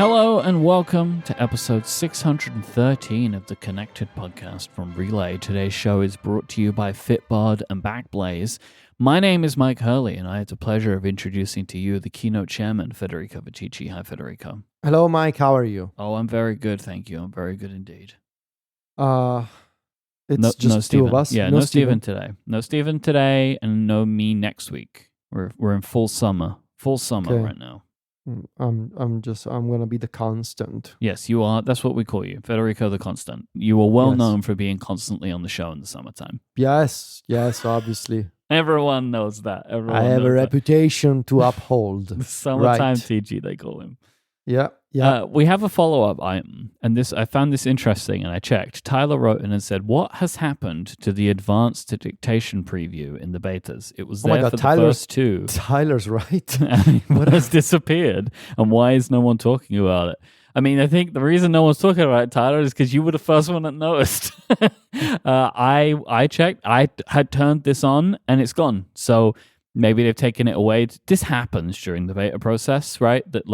Hello and welcome to episode 613 of the Connected podcast from Relay. Today's show is brought to you by Fitbod and Backblaze. My name is Myke Hurley, and I had the pleasure of introducing to you the keynote chairman, Federico. Hi, Federico. Hello, Myke. How are you? Oh, I'm very good, thank you. I'm very good indeed. It's just two of us. Yeah, no Steven today. No Steven today, and no me next week. We're in full summer right now. I'm gonna be the constant. Yes, you are. That's what we call you, Federico the Constant. You are well known for being constantly on the show in the summertime. Yes, obviously. Everyone knows that. I have a reputation to uphold. The summertime TG, they call him. Yeah. We have a follow-up item, and I found this interesting, and I checked. Tyler wrote in and said, "What has happened to the advanced dictation preview in the betas? It was there for the first two. Tyler's right. And it has disappeared, and why is no one talking about it?" I mean, I think the reason no one's talking about it, Tyler, is because you were the first one that noticed. I checked. I had turned this on, and it's gone. So maybe they've taken it away. This happens during the beta process, right? That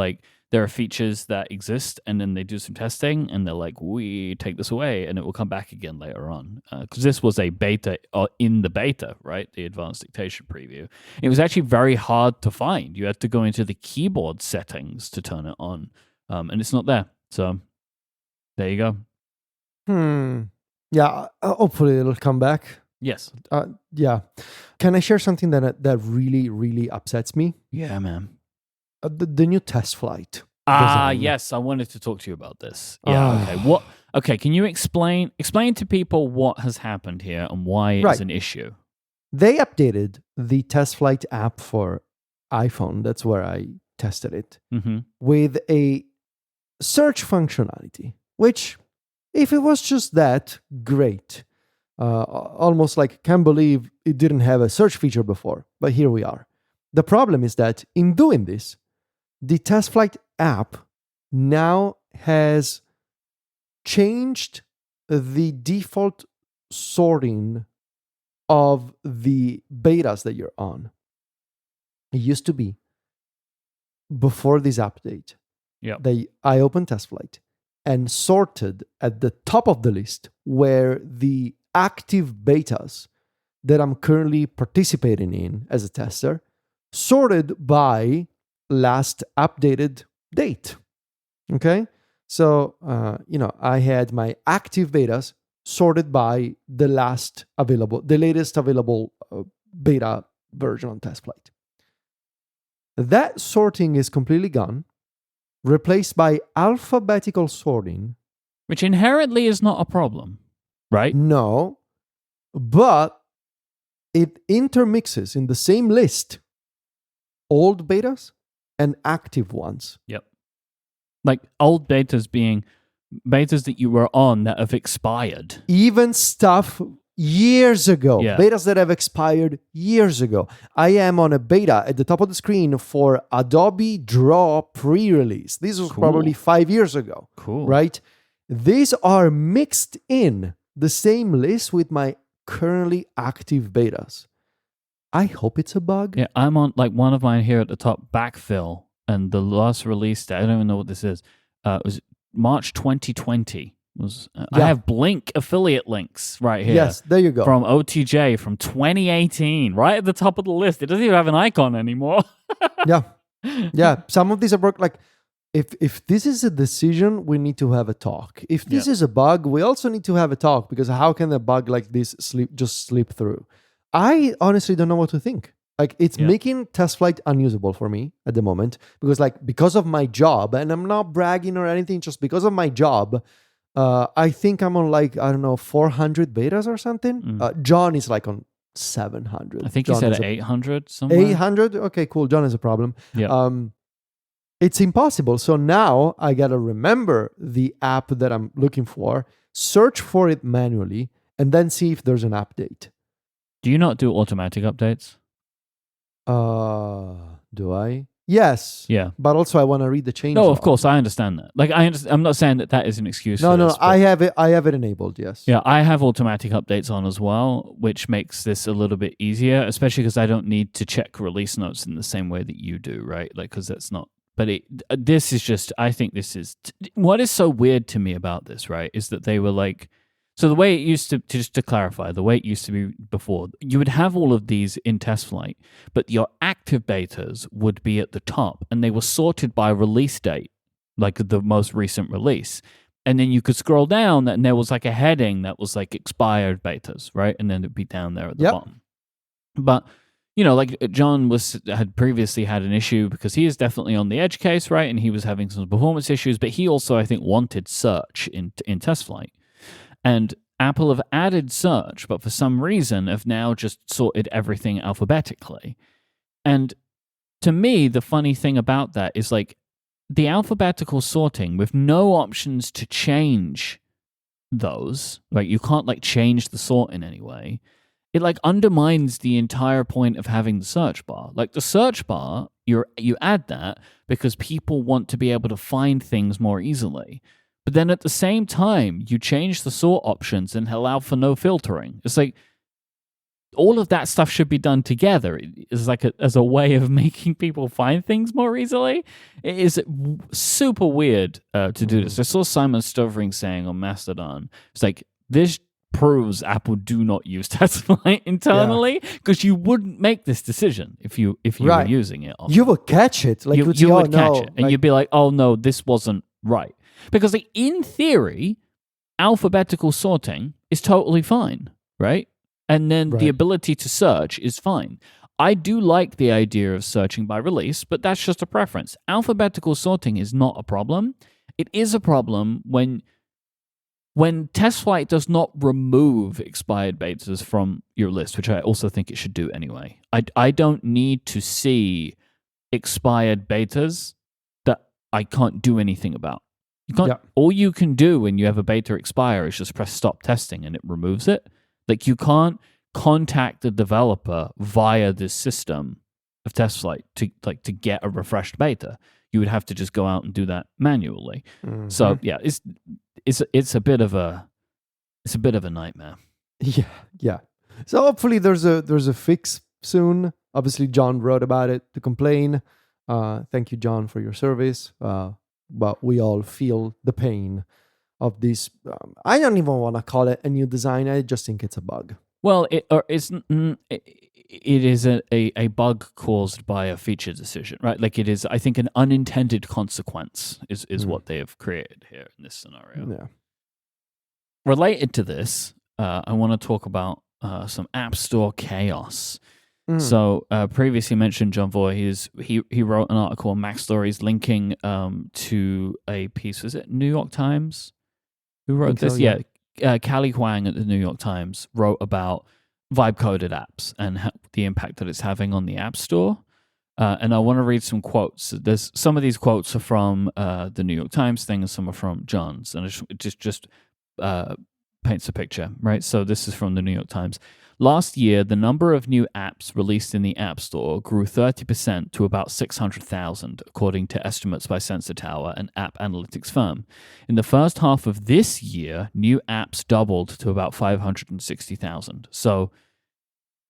there are features that exist, and then they do some testing, and they're like, we take this away, and it will come back again later on. Because this was a beta in the beta, right? The advanced dictation preview. It was actually very hard to find. You had to go into the keyboard settings to turn it on, and it's not there. So there you go. Yeah, hopefully it'll come back. Yes. Yeah. Can I share something that really, really upsets me? Yeah, man. The new TestFlight. Yes, I wanted to talk to you about this. Yeah, okay. Okay, can you explain to people what has happened here and why it's an issue? They updated the TestFlight app for iPhone, that's where I tested it, with a search functionality, which, if it was just that, great. Almost like, can't believe it didn't have a search feature before, but here we are. The problem is that in doing this, the TestFlight app now has changed the default sorting of the betas that you're on. It used to be, before this update, I opened TestFlight and sorted at the top of the list where the active betas that I'm currently participating in as a tester, sorted by last updated date. Okay? So, I had my active betas sorted by the latest available beta version on TestFlight. That sorting is completely gone, replaced by alphabetical sorting. Which inherently is not a problem, right? No, but it intermixes in the same list old betas and active ones. Yep. Like old betas being betas that you were on that have expired. Even stuff years ago. Yeah. Betas that have expired years ago. I am on a beta at the top of the screen for Adobe Draw pre-release. This was probably 5 years ago. Cool. Right? These are mixed in the same list with my currently active betas. I hope it's a bug. Yeah, I'm on one of mine here at the top, backfill, and the last release, I don't even know what this is. It was March 2020. I have Blink affiliate links right here. Yes, there you go. From OTJ from 2018, right at the top of the list. It doesn't even have an icon anymore. Yeah. Some of these are broke. If this is a decision, we need to have a talk. If this is a bug, we also need to have a talk, because how can a bug like this slip through? I honestly don't know what to think. It's making TestFlight unusable for me at the moment, because of my job, and I'm not bragging or anything, just because of my job, I think I'm on 400 betas or something. John is on 700. I think he said 800 somewhere. 800? Okay, cool. John has a problem. Yeah. It's impossible. So now I got to remember the app that I'm looking for, search for it manually, and then see if there's an update. Do you not do automatic updates? Do I? Yes. Yeah. But also I want to read the change No, log. of course, I understand that. I'm not saying that is an excuse No, for this. I have it enabled, yes. Yeah, I have automatic updates on as well, which makes this a little bit easier, especially because I don't need to check release notes in the same way that you do, right? Because that's not But this is just, I think this is, what is so weird to me about this, right, is that they were like, so the way it used to, just to clarify, the way it used to be before, you would have all of these in TestFlight, but your active betas would be at the top, and they were sorted by release date, like the most recent release. And then you could scroll down, and there was like a heading that was like expired betas, right? And then it'd be down there at the bottom. But, you know, like John had previously had an issue because he is definitely on the edge case, right? And he was having some performance issues, but he also, I think, wanted search in TestFlight. And Apple have added search, but for some reason have now just sorted everything alphabetically. And to me, the funny thing about that is like the alphabetical sorting with no options to change those, like you can't like change the sort in any way. It like undermines the entire point of having the search bar. Like the search bar, you add that because people want to be able to find things more easily. But then at the same time, you change the sort options and allow for no filtering. It's like all of that stuff should be done together. It's like as a way of making people find things more easily. It is super weird to do this. I saw Simon Stovering saying on Mastodon, it's like, this proves Apple do not use TestFlight internally because you wouldn't make this decision if you were using it. You would catch it. Like you would catch it. And you'd be like, oh no, this wasn't right. Because like, in theory, alphabetical sorting is totally fine, right? And then the ability to search is fine. I do like the idea of searching by release, but that's just a preference. Alphabetical sorting is not a problem. It is a problem when TestFlight does not remove expired betas from your list, which I also think it should do anyway. I don't need to see expired betas that I can't do anything about. You can't. All you can do when you have a beta expire is just press stop testing and it removes it. Like you can't contact the developer via this system of TestFlight to get a refreshed beta. You would have to just go out and do that manually. Mm-hmm. So yeah, it's a bit of a nightmare. Yeah. So hopefully there's a fix soon. Obviously, John wrote about it to complain. Thank you, John, for your service. But we all feel the pain of this. I don't even want to call it a new design. I just think it's a bug. Well, it is a bug caused by a feature decision, right? Like it is, I think, an unintended consequence is what they have created here in this scenario. Yeah. Related to this, I want to talk about some App Store chaos. So previously mentioned John Voy, he wrote an article on Mac Stories linking to a piece. Was it New York Times? Who wrote this? So, yeah. Callie Huang at the New York Times wrote about vibe-coded apps and the impact that it's having on the App Store. And I want to read some quotes. There's some of these quotes are from the New York Times thing, and some are from John's. And it just paints a picture, right? So this is from the New York Times. Last year, the number of new apps released in the App Store grew 30% to about 600,000, according to estimates by Sensor Tower, an app analytics firm. In the first half of this year, new apps doubled to about 560,000. So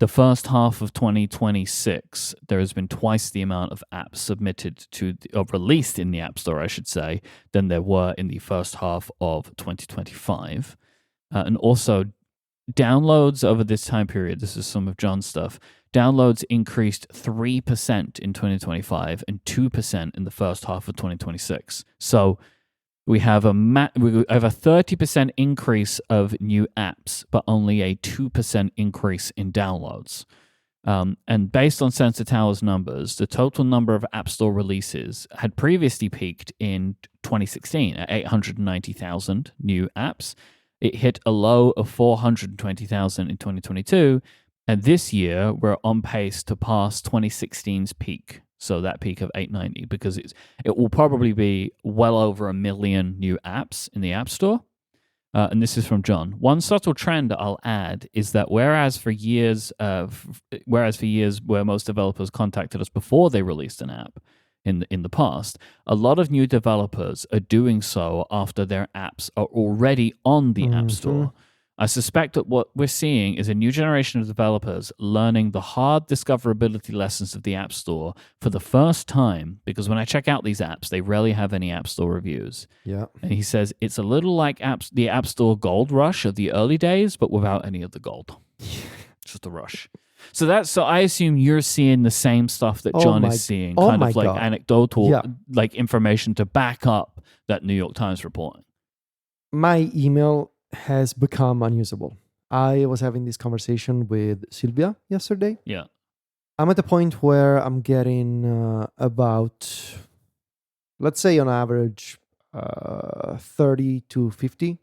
the first half of 2026, there has been twice the amount of apps submitted or released in the App Store, I should say, than there were in the first half of 2025. And also, downloads over this time period, this is some of John's stuff, downloads increased 3% in 2025 and 2% in the first half of 2026. So we have a 30% increase of new apps, but only a 2% increase in downloads. And based on Sensor Tower's numbers, the total number of App Store releases had previously peaked in 2016 at 890,000 new apps. It hit a low of 420,000 in 2022, and this year we're on pace to pass 2016's peak, so that peak of 890, because it will probably be well over 1 million new apps in the App Store. And this is from John. One subtle trend I'll add is that whereas for years where most developers contacted us before they released an app, in the past, a lot of new developers are doing so after their apps are already on the App Store. I suspect that what we're seeing is a new generation of developers learning the hard discoverability lessons of the App Store for the first time, because when I check out these apps, they rarely have any App Store reviews. Yeah. And he says it's a little like the App Store gold rush of the early days, but without any of the gold. Just a rush. So I assume you're seeing the same stuff that John is seeing, kind of like God. anecdotal, like information to back up that New York Times reporting. My email has become unusable. I was having this conversation with Sylvia yesterday. Yeah. I'm at the point where I'm getting about, let's say on average, 30 to 50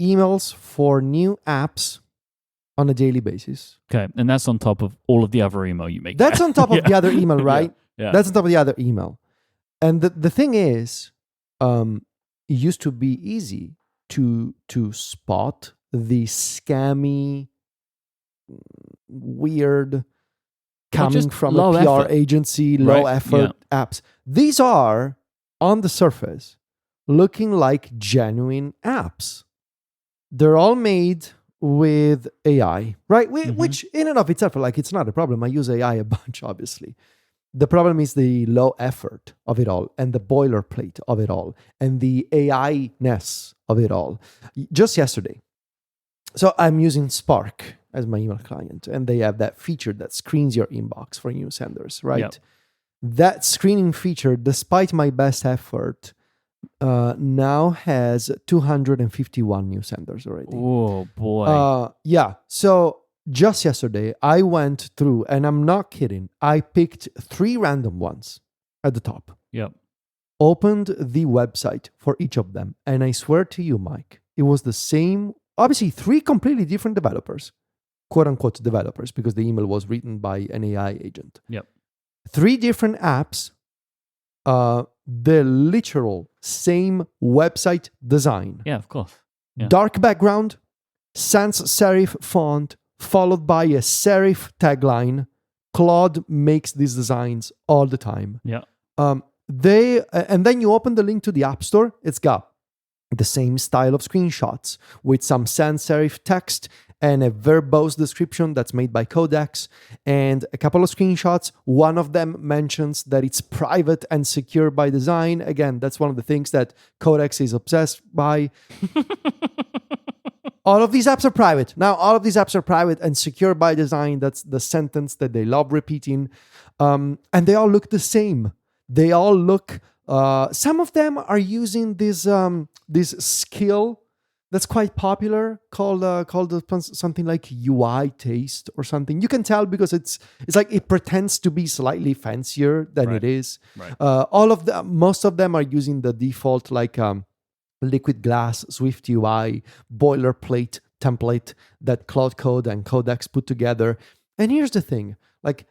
emails for new apps on a daily basis. Okay. And that's on top of all of the other email you make. That's on top of the other email, right? Yeah. That's on top of the other email. And the thing is, it used to be easy to spot the scammy, weird, coming from a PR agency, low effort apps. These are, on the surface, looking like genuine apps. They're all made with AI, right? Which in and of itself, like, it's not a problem. I use AI a bunch, obviously. The problem is the low effort of it all and the boilerplate of it all and the AI-ness of it all. Just yesterday, so I'm using Spark as my email client, and they have that feature that screens your inbox for new senders, right? Yep. That screening feature, despite my best effort, now has 251 new senders already. Oh, boy. Yeah. So just yesterday, I went through, and I'm not kidding, I picked 3 random ones at the top. Yep. Opened the website for each of them. And I swear to you, Myke, it was the same, obviously 3 completely different developers, quote unquote developers, because the email was written by an AI agent. Yep. 3 different apps, the literal same website design. Yeah, of course. Yeah. Dark background, sans serif font, followed by a serif tagline. Claude makes these designs all the time. Yeah. And then you open the link to the App Store. It's got the same style of screenshots with some sans serif text and a verbose description that's made by Codex and a couple of screenshots. One of them mentions that it's private and secure by design. Again, that's one of the things that Codex is obsessed by. All of these apps are private. Now, all of these apps are private and secure by design. That's the sentence that they love repeating. And they all look the same. They all look... some of them are using this skill that's quite popular called something like UI taste or something. You can tell because it's like it pretends to be slightly fancier than it is. Right. Most of them are using the default like liquid glass, Swift UI, boilerplate template that Cloud Code and Codex put together. And here's the thing, like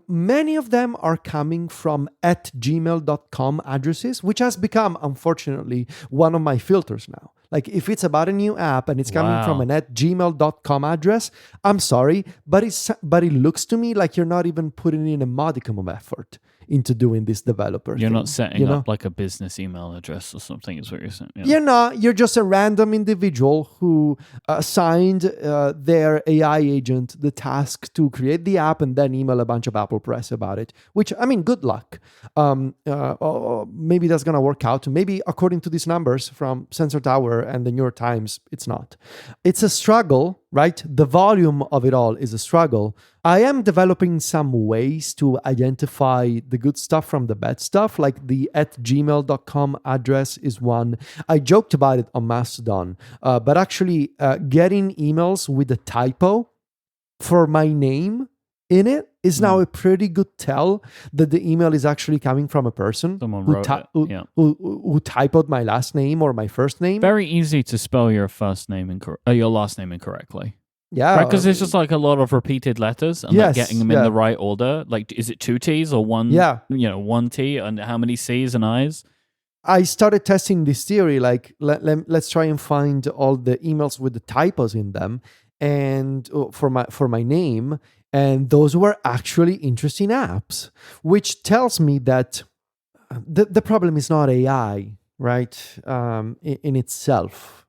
many of them are coming from @gmail.com addresses, which has become, unfortunately, one of my filters now. Like if it's about a new app and it's coming from an @gmail.com address, I'm sorry, but it looks to me like you're not even putting in a modicum of effort into doing this developer You're thing, not setting up like a business email address or something is what you're saying. Yeah. You're not. You're just a random individual who assigned their AI agent the task to create the app and then email a bunch of Apple press about it, which, I mean, good luck. Maybe that's going to work out. Maybe according to these numbers from Sensor Tower and the New York Times, it's not. It's a struggle, right? The volume of it all is a struggle. I am developing some ways to identify the good stuff from the bad stuff, like the @gmail.com address is one. I joked about it on Mastodon, but actually getting emails with a typo for my name in it is now a pretty good tell that the email is actually coming from a person who typoed my last name or my first name. Very easy to spell your first name your last name incorrectly. Yeah, because there's just like a lot of repeated letters and like getting them in the right order. Like, is it 2 T's or one? Yeah, 1 T, and how many C's and I's? I started testing this theory. Like, let's try and find all the emails with the typos in them, and for my name, and those were actually interesting apps, which tells me that the problem is not AI, right? In itself.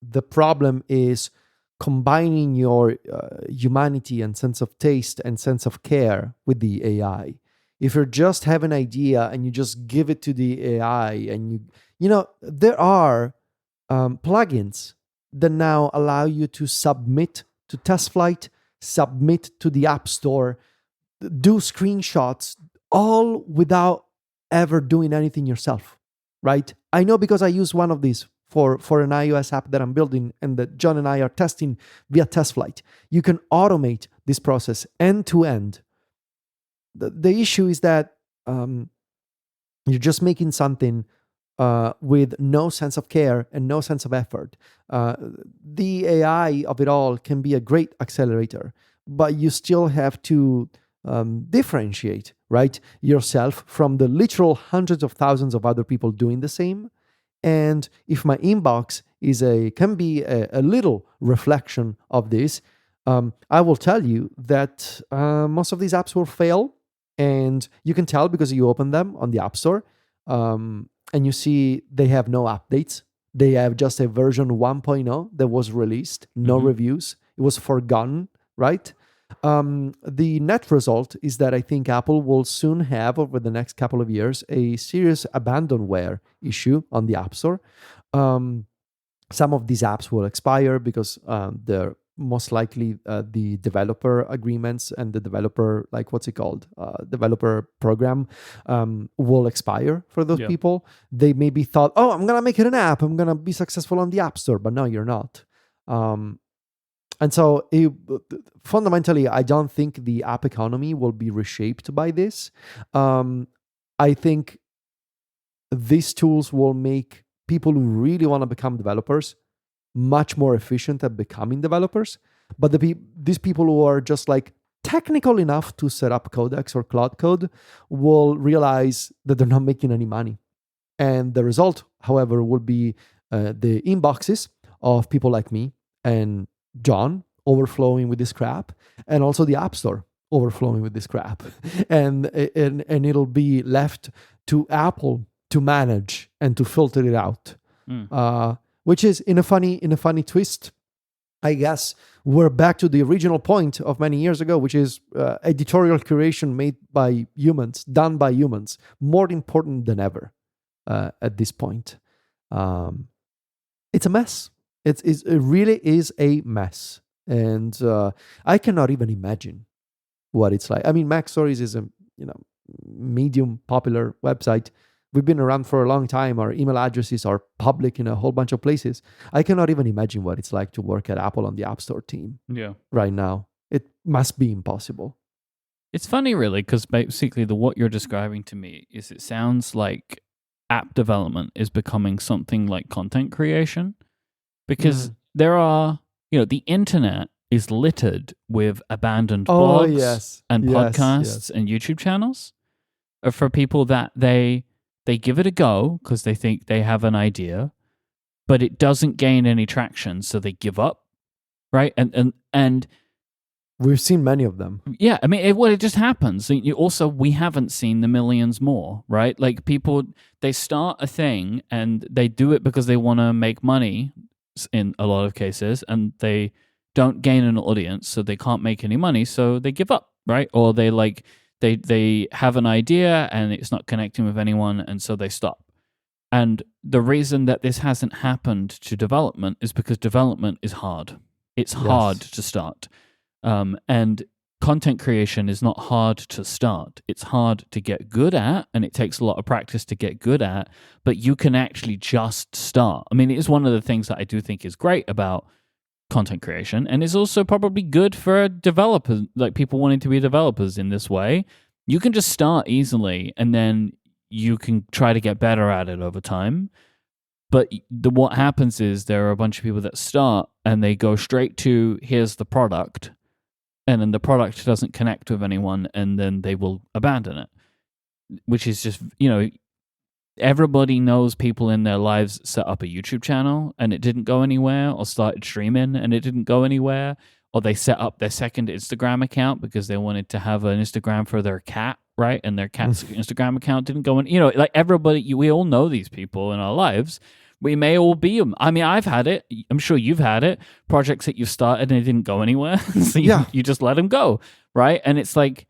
the problem is combining your humanity and sense of taste and sense of care with the AI. If you just have an idea and you just give it to the AI, and there are plugins that now allow you to submit to TestFlight, submit to the App Store, do screenshots, all without ever doing anything yourself, right? I know because I use one of these for an iOS app that I'm building and that John and I are testing via TestFlight. You can automate this process end to end. The issue is that you're just making something with no sense of care and no sense of effort. The AI of it all can be a great accelerator, but you still have to differentiate, right, yourself from the literal hundreds of thousands of other people doing the same. And if my inbox can be a little reflection of this, I will tell you that most of these apps will fail, and you can tell because you open them on the App Store. And you see they have no updates. They have just a version 1.0 that was released, no reviews. It was forgotten, right? The net result is that I think Apple will soon have, over the next couple of years, a serious abandonware issue on the App Store. Some of these apps will expire because they're most likely the developer agreements and the developer, developer program will expire for those people. They maybe thought, oh, I'm going to make it an app. I'm going to be successful on the App Store. But no, you're not. And so fundamentally, I don't think the app economy will be reshaped by this. I think these tools will make people who really want to become developers much more efficient at becoming developers. But these people who are just technical enough to set up Codex or Cloud Code will realize that they're not making any money. And the result, however, will be the inboxes of people like me and John overflowing with this crap, and also the App Store overflowing with this crap. and it'll be left to Apple to manage and to filter it out. Which is in a funny twist, I guess we're back to the original point of many years ago, which is editorial curation made by humans, done by humans, more important than ever at this point. It's a mess. It really is a mess, and I cannot even imagine what it's like. I mean, Mac Stories is a medium popular website. We've been around for a long time. Our email addresses are public in a whole bunch of places. I cannot even imagine what it's like to work at Apple on the App Store team right now. It must be impossible. It's funny, really, because basically what you're describing to me is it sounds like app development is becoming something like content creation, because there are, the internet is littered with abandoned blogs and podcasts and YouTube channels for people that they give it a go because they think they have an idea, but it doesn't gain any traction, so they give up, right? And we've seen many of them. Yeah, I mean, it just happens. We haven't seen the millions more, right? Like people, they start a thing and they do it because they want to make money in a lot of cases, and they don't gain an audience, so they can't make any money, so they give up, right? Or they have an idea and it's not connecting with anyone, and so they stop. And the reason that this hasn't happened to development is because development is hard. It's hard to start. And content creation is not hard to start. It's hard to get good at, and it takes a lot of practice to get good at, but you can actually just start. I mean, it is one of the things that I do think is great about content creation, and is also probably good for developers, like people wanting to be developers in this way. You can just start easily, and then you can try to get better at it over time. But what happens is there are a bunch of people that start and they go straight to, here's the product, and then the product doesn't connect with anyone, and then they will abandon it, which is just, everybody knows people in their lives set up a YouTube channel and it didn't go anywhere, or started streaming and it didn't go anywhere, or they set up their second Instagram account because they wanted to have an Instagram for their cat, right? And their cat's Instagram account didn't go in. Like everybody, we all know these people in our lives, We may all be them. I mean, I've had it. I'm sure you've had it. Projects that you started and they didn't go anywhere. So you just let them go, right? And it's like,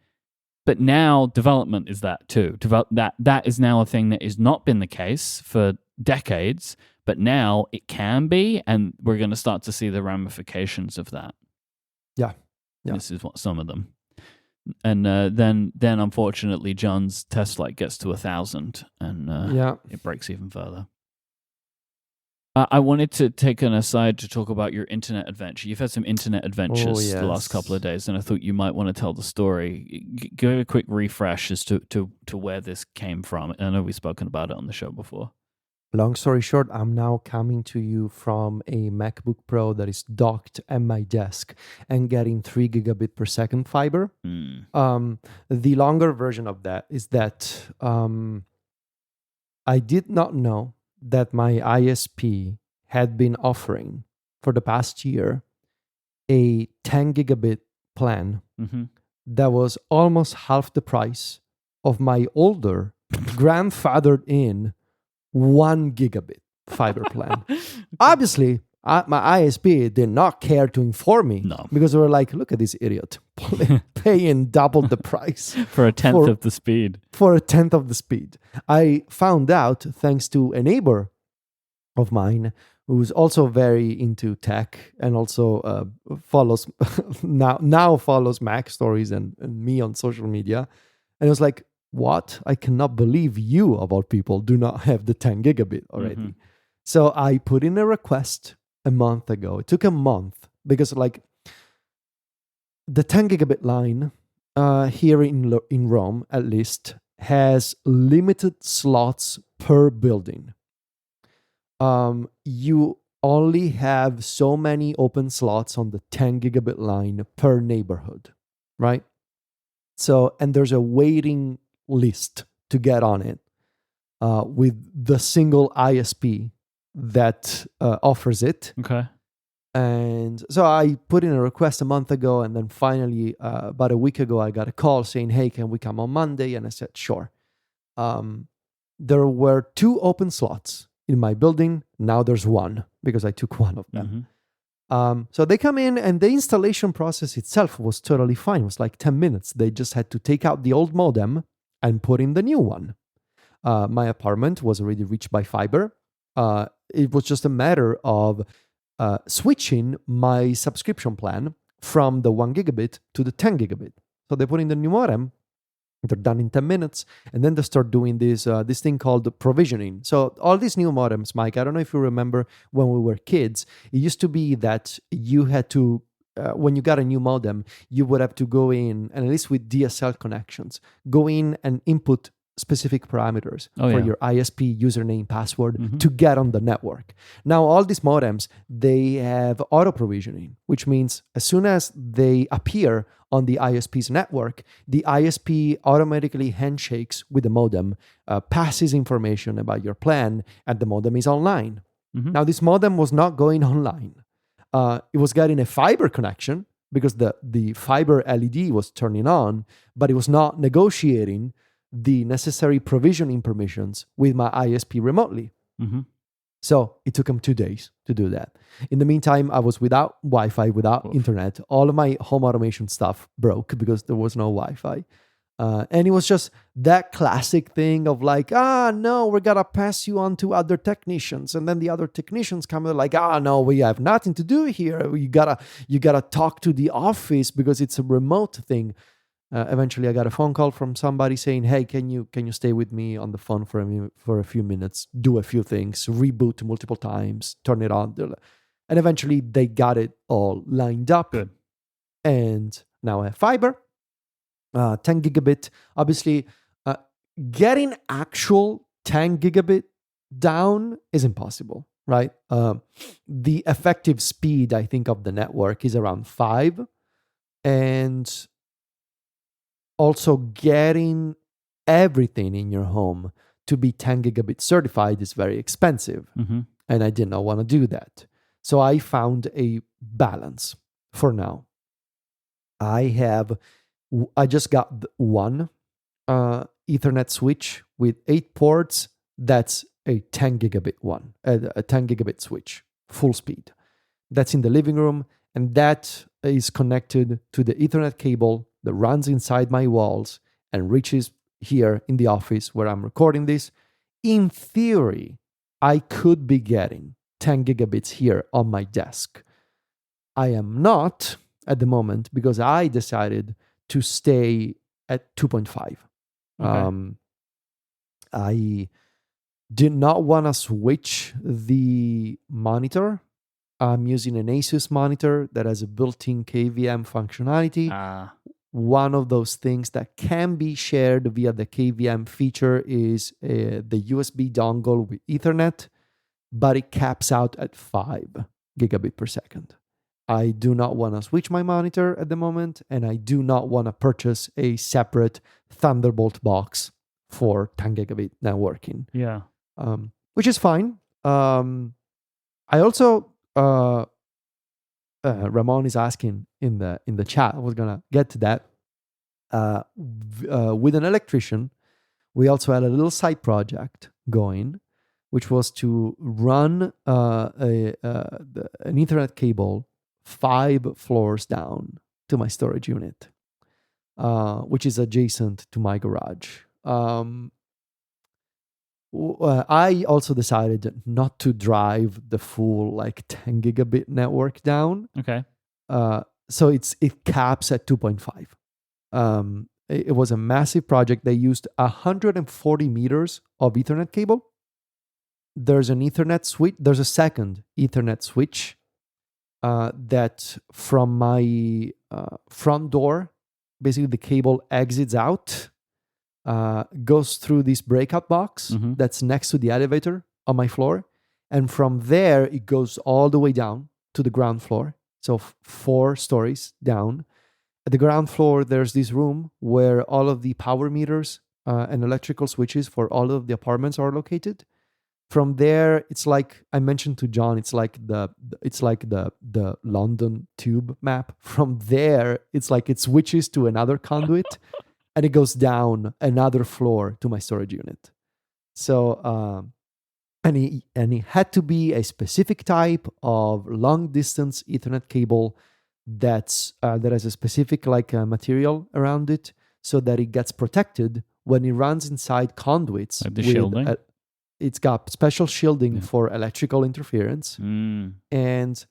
but now development is that too. That is now a thing that has not been the case for decades, but now it can be, and we're going to start to see the ramifications of that. Yeah. This is what some of them. And then unfortunately, John's TestFlight gets to 1,000, and it breaks even further. I wanted to take an aside to talk about your internet adventure. You've had some internet adventures the last couple of days, and I thought you might want to tell the story. Give it a quick refresh as to where this came from. I know we've spoken about it on the show before. Long story short, I'm now coming to you from a MacBook Pro that is docked at my desk and getting 3 gigabit per second fiber. The longer version of that is that I did not know that my ISP had been offering for the past year a 10 gigabit plan that was almost half the price of my older grandfathered in 1 gigabit fiber plan. Obviously, my ISP did not care to inform me because they were like, look at this idiot paying double the price for a tenth of the speed. For a tenth of the speed. I found out thanks to a neighbor of mine who's also very into tech and also follows now follows Mac stories and me on social media. And I was like, what? I cannot believe you, of all people, do not have the 10 gigabit already. So I put in a request a month ago. It took a month because like the 10 gigabit line here in Rome, at least, has limited slots per building. You only have so many open slots on the 10 gigabit line per neighborhood, right? So, and there's a waiting list to get on it with the single ISP that offers it. Okay. And so I put in a request a month ago, and then finally, about a week ago, I got a call saying, hey, can we come on Monday? And I said, sure. There were 2 open slots in my building. Now there's 1 because I took 1 of them. So they come in, and the installation process itself was totally fine. It was like 10 minutes. They just had to take out the old modem and put in the new one. My apartment was already reached by fiber. It was just a matter of switching my subscription plan from the 1 gigabit to the 10 gigabit. So they put in the new modem. They're done in 10 minutes, and then they start doing this thing called provisioning. So all these new modems, Myke, I don't know if you remember when we were kids, it used to be that you had to, when you got a new modem, you would have to go in, and at least with DSL connections, go in and input specific parameters for your ISP username, password to get on the network. Now, all these modems, they have auto provisioning, which means as soon as they appear on the ISP's network, the ISP automatically handshakes with the modem, passes information about your plan, and the modem is online. Now, this modem was not going online. It was getting a fiber connection because the fiber LED was turning on, but it was not negotiating the necessary provisioning permissions with my ISP remotely. So it took them 2 days to do that. In the meantime, I was without Wi-Fi, without internet. All of my home automation stuff broke because there was no Wi-Fi. And it was just that classic thing of like, no, we're going to pass you on to other technicians. And then the other technicians come and like, no, we have nothing to do here. You gotta talk to the office because it's a remote thing. Eventually, I got a phone call from somebody saying, hey, can you stay with me on the phone for a few minutes, do a few things, reboot multiple times, turn it on. And eventually, they got it all lined up. Good. And now I have fiber, 10 gigabit. Obviously, getting actual 10 gigabit down is impossible, right? The effective speed, I think, of the network is around 5. And also, getting everything in your home to be 10 gigabit certified is very expensive. And I did not want to do that. So I found a balance for now. I just got 1 Ethernet switch with 8 ports. That's a 10 gigabit one, a 10 gigabit switch, full speed. That's in the living room, and that is connected to the Ethernet cable that runs inside my walls and reaches here in the office where I'm recording this. In theory, I could be getting 10 gigabits here on my desk. I am not at the moment because I decided to stay at 2.5. Okay. I did not want to switch the monitor. I'm using an Asus monitor that has a built-in KVM functionality. One of those things that can be shared via the KVM feature is the USB dongle with Ethernet, but it caps out at 5 gigabit per second. I do not want to switch my monitor at the moment, and I do not want to purchase a separate Thunderbolt box for 10 gigabit networking. Yeah. Which is fine. I also Ramon is asking in the chat. I was gonna get to that. With an electrician, we also had a little side project going, which was to run an Ethernet cable 5 floors down to my storage unit, which is adjacent to my garage. I also decided not to drive the full 10 gigabit network down. Okay. So it caps at 2.5. It was a massive project. They used 140 meters of Ethernet cable. There's an Ethernet switch. There's a second Ethernet switch that from my front door, basically the cable exits out, goes through this breakout box that's next to the elevator on my floor. And from there, it goes all the way down to the ground floor. So 4 stories down. At the ground floor, there's this room where all of the power meters and electrical switches for all of the apartments are located. From there, it's like I mentioned to John, it's like the London tube map. From there, it's like it switches to another conduit and it goes down another floor to my storage unit. So and it had to be a specific type of long distance Ethernet cable that has a specific material around it, so that it gets protected when it runs inside conduits. Like the shielding? It's got special shielding for electrical interference. And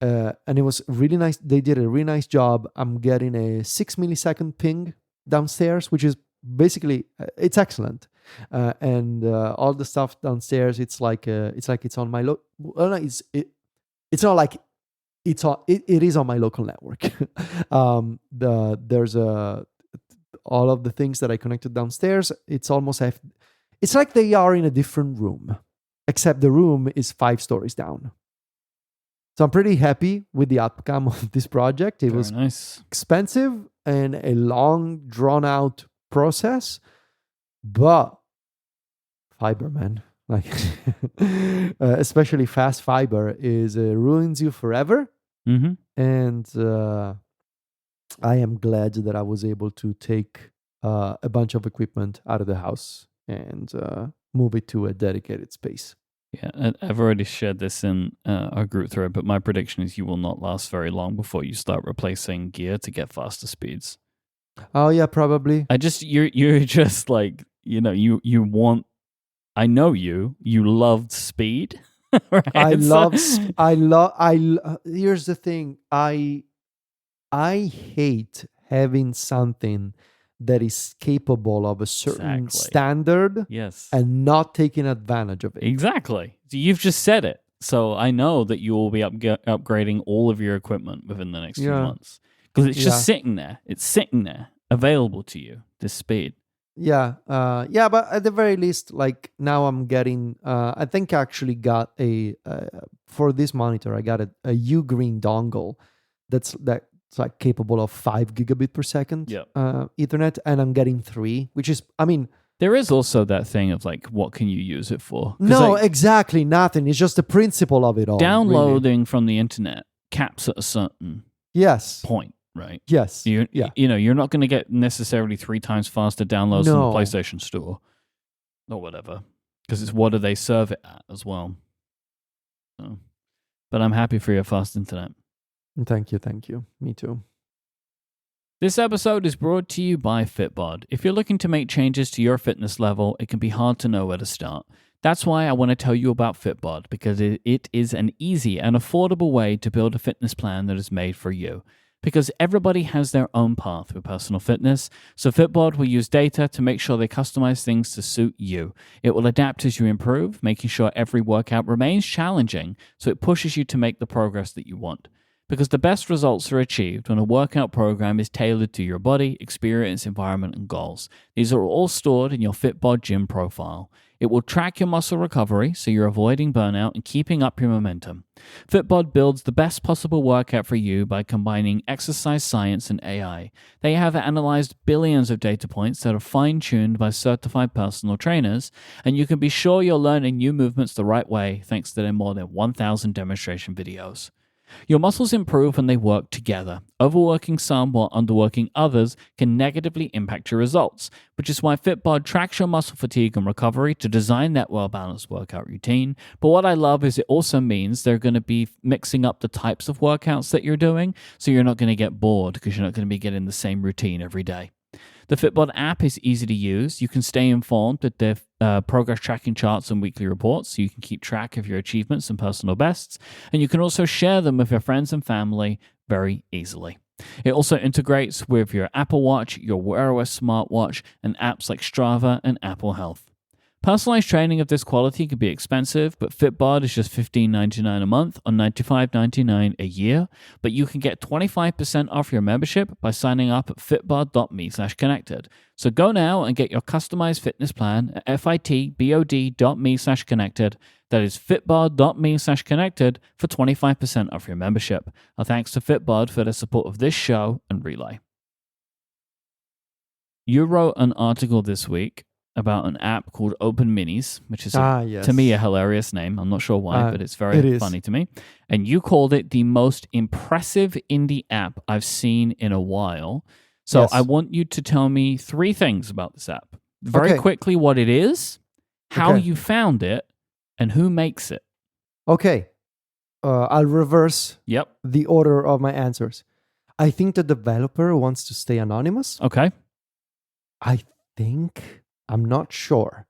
it was really nice. They did a really nice job. I'm getting a 6 millisecond ping downstairs, which is basically it's excellent. And all the stuff downstairs, it's like it's on my it's not like it's on it is on my local network. There's all of the things that I connected downstairs. It's almost it's like they are in a different room, except the room is 5 stories down. So I'm pretty happy with the outcome of this project. It was nice. Expensive and a long, drawn-out process, but fiber, man, especially fast fiber, ruins you forever. And I am glad that I was able to take a bunch of equipment out of the house and move it to a dedicated space. Yeah, I've already shared this in our group thread, but my prediction is you will not last very long before you start replacing gear to get faster speeds. Oh yeah, probably. You're just like, you want. I know you loved speed. Right? Here's the thing. I hate having something that is capable of a certain standard, and not taking advantage of it. Exactly. So you've just said it. So I know that you will be upgrading all of your equipment within the next few months, because it's just sitting there. It's sitting there, available to you. This speed. Yeah, but at the very least, now I'm getting. I think I actually got for this monitor, I got a Ugreen dongle that's like capable of 5 gigabit per second Ethernet, and I'm getting 3, which is, there is also that thing of what can you use it for? No, exactly nothing. It's just the principle of it all. Downloading from the internet caps at a certain point, right? Yes. You're not going to get necessarily 3 times faster downloads from the PlayStation Store or whatever. because it's what do they serve it at as well. So, but I'm happy for your fast internet. Thank you. Me too. This episode is brought to you by Fitbod. If you're looking to make changes to your fitness level, it can be hard to know where to start. That's why I want to tell you about Fitbod, because it is an easy and affordable way to build a fitness plan that is made for you. Because everybody has their own path with personal fitness, so Fitbod will use data to make sure they customize things to suit you. It will adapt as you improve, making sure every workout remains challenging, so it pushes you to make the progress that you want. Because the best results are achieved when a workout program is tailored to your body, experience, environment, and goals. These are all stored in your Fitbod gym profile. It will track your muscle recovery so you're avoiding burnout and keeping up your momentum. Fitbod builds the best possible workout for you by combining exercise science and AI. They have analyzed billions of data points that are fine-tuned by certified personal trainers, and you can be sure you're learning new movements the right way thanks to their more than 1,000 demonstration videos. Your muscles improve when they work together. Overworking some while underworking others can negatively impact your results, which is why Fitbod tracks your muscle fatigue and recovery to design that well-balanced workout routine. But what I love is it also means they're going to be mixing up the types of workouts that you're doing, so you're not going to get bored because you're not going to be getting the same routine every day. The Fitbod app is easy to use. You can stay informed with their progress tracking charts and weekly reports, so you can keep track of your achievements and personal bests. And you can also share them with your friends and family very easily. It also integrates with your Apple Watch, your Wear OS smartwatch, and apps like Strava and Apple Health. Personalized training of this quality can be expensive, but Fitbod is just $15.99 a month or $95.99 a year. But you can get 25% off your membership by signing up at fitbod.me/connected. So go now and get your customized fitness plan at fitbod.me/connected. That is fitbod.me/connected for 25% off your membership. Our thanks to Fitbod for the support of this show and Relay. You wrote an article this week about an app called Open Minis, which is, yes. to me, a hilarious name. I'm not sure why, but it's very funny to me. And you called it the most impressive indie app I've seen in a while. So Yes. I want you to tell me 3 things about this app. Very quickly, what it is, how you found it, and who makes it. Okay. I'll reverse the order of my answers. I think the developer wants to stay anonymous. Okay. I'm not sure.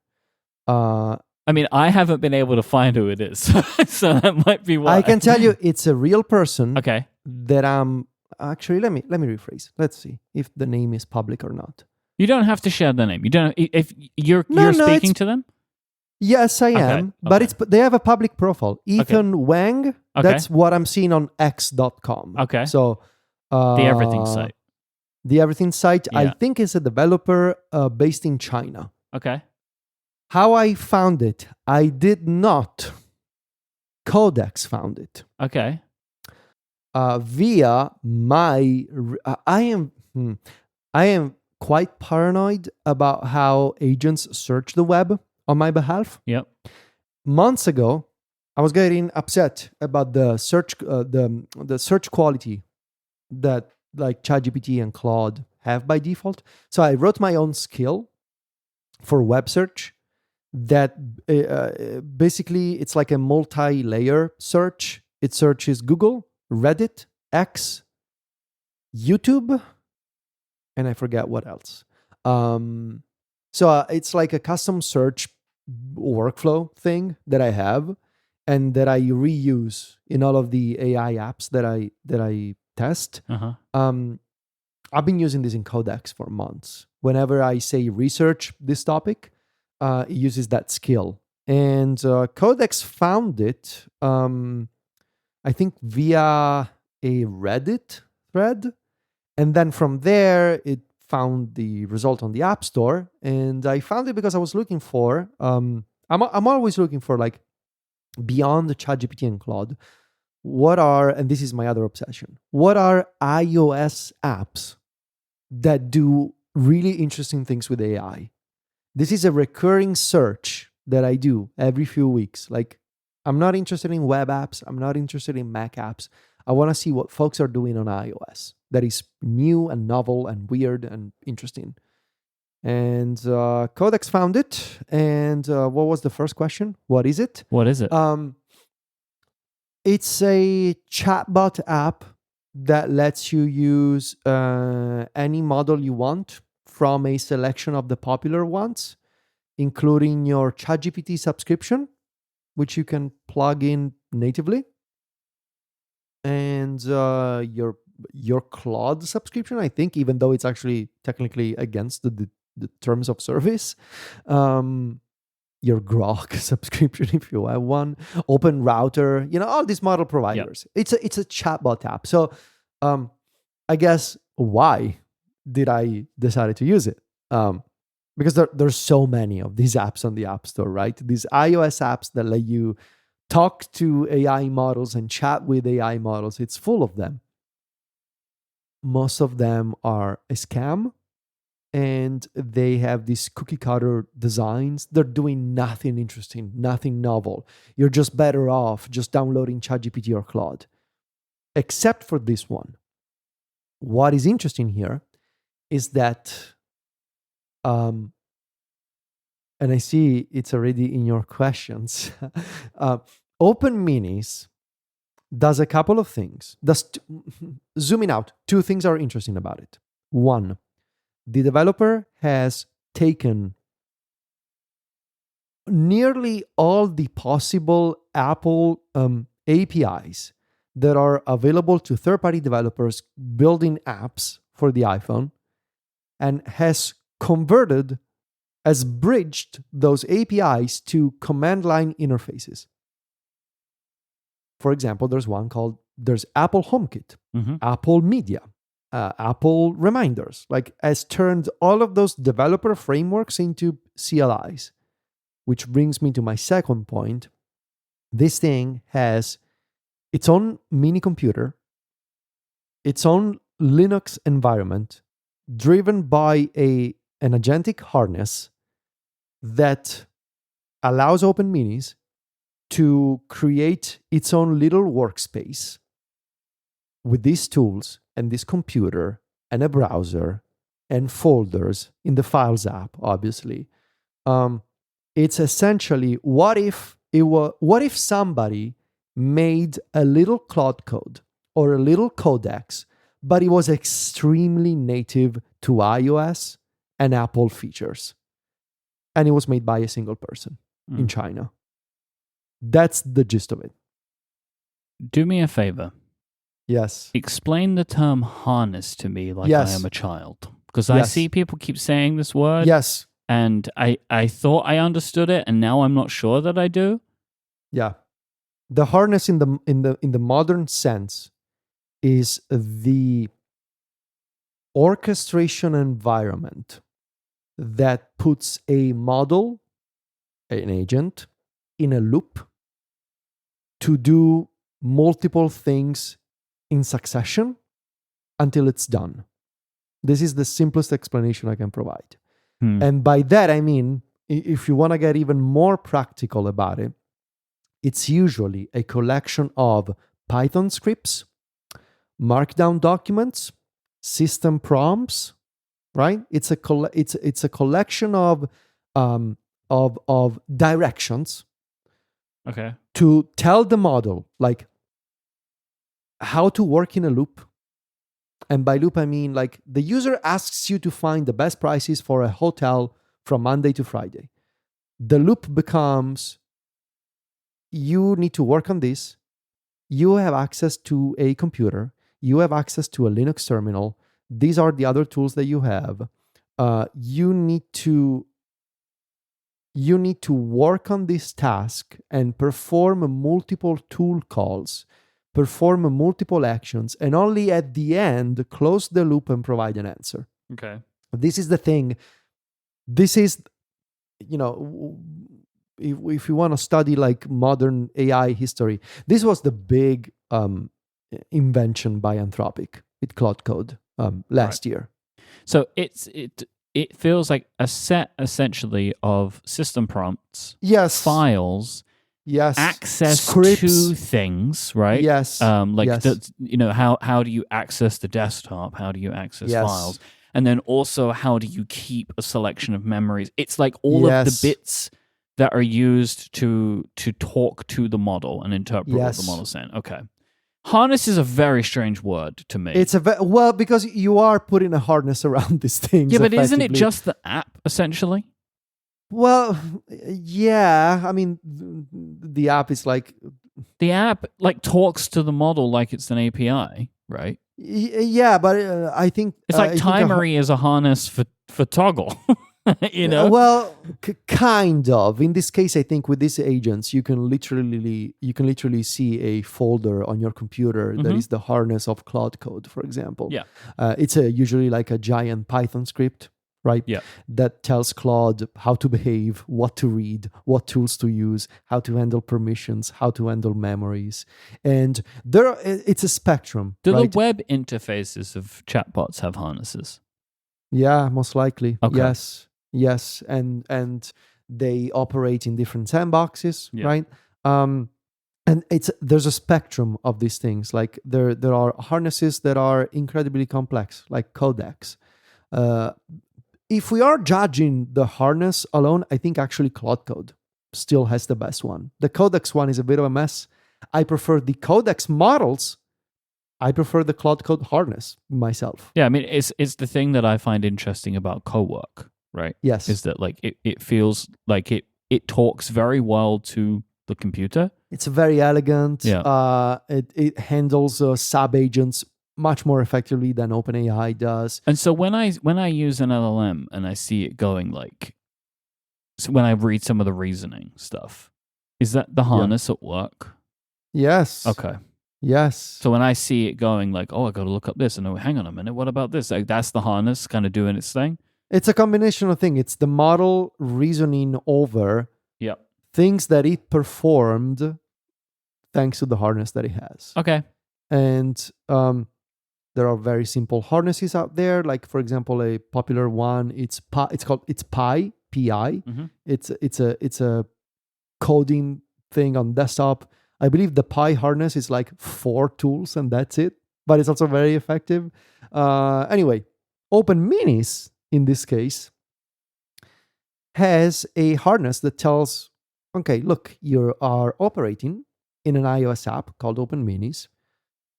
I mean, I haven't been able to find who it is, so that might be why. I can tell you it's a real person. Okay. That I'm actually. Let me rephrase. Let's see if the name is public or not. You don't have to share the name. You don't. If you're speaking to them. Yes, I am. But they have a public profile. Ethan Wang. That's what I'm seeing on X.com. Okay. So the everything site. The everything site, I think, is a developer based in China. Okay. How I found it, I did not. Codex found it. Okay. Via my, I am quite paranoid about how agents search the web on my behalf. Yep. Months ago, I was getting upset about the search, the search quality that like ChatGPT and Claude have by default. So I wrote my own skill for web search that basically it's like a multi-layer search. It searches Google, Reddit, X, YouTube, and I forget what else. So it's like a custom search workflow thing that I have and that I reuse in all of the AI apps that I test. I've been using this in Codex for months. Whenever I say research this topic, it uses that skill. And Codex found it, I think, via a Reddit thread. And then from there, it found the result on the App Store. And I found it because I was looking for, I'm always looking for, like, beyond the ChatGPT and Claude, and this is my other obsession, what are iOS apps that do really interesting things with AI? This is a recurring search that I do every few weeks. Like, I'm not interested in web apps. I'm not interested in Mac apps. I want to see what folks are doing on iOS that is new and novel and weird and interesting. And Codex found it. And what was the first question? What is it? What is it? It's a chatbot app that lets you use any model you want from a selection of the popular ones, including your ChatGPT subscription, which you can plug in natively, and your Claude subscription, I think, even though it's actually technically against the terms of service. Your Grok subscription, if you have one, Open Router, all these model providers. Yep. It's a chatbot app. So I guess why did I decide to use it? Because there's so many of these apps on the App Store, right? These iOS apps that let you talk to AI models and chat with AI models. It's full of them. Most of them are a scam, and they have these cookie cutter designs. They're doing nothing interesting, nothing novel. You're just better off just downloading ChatGPT or Claude, except for this one. What is interesting here is that, and I see it's already in your questions, Open Minis does a couple of things. Zooming out, two things are interesting about it. One, the developer has taken nearly all the possible Apple APIs that are available to third-party developers building apps for the iPhone, and has bridged those APIs to command line interfaces. For example, there's Apple HomeKit, Apple Media, Apple Reminders, has turned all of those developer frameworks into CLIs, which brings me to my second point. This thing has its own mini computer, its own Linux environment, driven by an agentic harness that allows Open Minis to create its own little workspace with these tools and this computer and a browser and folders in the Files app, obviously. It's essentially, what if somebody made a little Claude code or a little codex, but it was extremely native to iOS and Apple features, and it was made by a single person in China. That's the gist of it. Do me a favor. Yes. Explain the term harness to me like I am a child. Because I see people keep saying this word. Yes. And I thought I understood it, and now I'm not sure that I do. Yeah. The harness in the modern sense is the orchestration environment that puts a model, an agent, in a loop to do multiple things in succession until it's done. This is the simplest explanation I can provide. And by that, I mean, if you want to get even more practical about it, it's usually a collection of Python scripts, Markdown documents, system prompts, right? It's a collection of directions. Okay. To tell the model how to work in a loop. And by loop, I mean the user asks you to find the best prices for a hotel from Monday to Friday. The loop becomes, you need to work on this. You have access to a computer. You have access to a Linux terminal. These are the other tools that you have. You need to work on this task and perform multiple tool calls, perform multiple actions, and only at the end close the loop and provide an answer. Okay. This is the thing. This is, if you want to study modern AI history, this was the big invention by Anthropic with Claude Code last year. So it feels like a set essentially of system prompts, files, access scripts to things, right? Yes. How do you access the desktop? How do you access files? and then also how do you keep a selection of memories. It's like all of the bits that are used to talk to the model and interpret what the model's saying. Okay. Harness is a very strange word to me. It's because you are putting a harness around these things. Yeah, but isn't it just the app, essentially? Well, yeah. I mean, the app is like... The app talks to the model like it's an API, right? Yeah, but I think... It's like Timery is a harness for Toggle. You know? Well, kind of. In this case, I think with these agents, you can literally see a folder on your computer that is the harness of Claude code, for example. Yeah. It's usually like a giant Python script, right? Yeah. That tells Claude how to behave, what to read, what tools to use, how to handle permissions, how to handle memories. And it's a spectrum. Do right? the web interfaces of chatbots have harnesses? Yeah, most likely. Okay. Yes, and they operate in different sandboxes, right? And there's a spectrum of these things. Like there are harnesses that are incredibly complex, like codecs. If we are judging the harness alone, I think actually Claude Code still has the best one. The codecs one is a bit of a mess. I prefer the codecs models. I prefer the Claude Code harness myself. Yeah, I mean, it's the thing that I find interesting about co-work, right? Yes. Is that like it feels like it talks very well to the computer. It's very elegant. Yeah. It handles sub-agents much more effectively than OpenAI does. And so when I use an LLM and I see it going when I read some of the reasoning stuff, is that the harness at work? Yes. Okay. Yes. So when I see it going I got to look up this, and hang on a minute, what about this? Like, that's the harness kind of doing its thing. It's a combination of things. It's the model reasoning over things that it performed thanks to the harness that it has. Okay. And there are very simple harnesses out there. Like, for example, a popular one, it's Pi, P-I. Mm-hmm. It's a coding thing on desktop. I believe the Pi harness is like 4 tools and that's it, but it's also very effective. Anyway, Open Minis, in this case, has a harness that tells, okay, look, you are operating in an iOS app called Open Minis,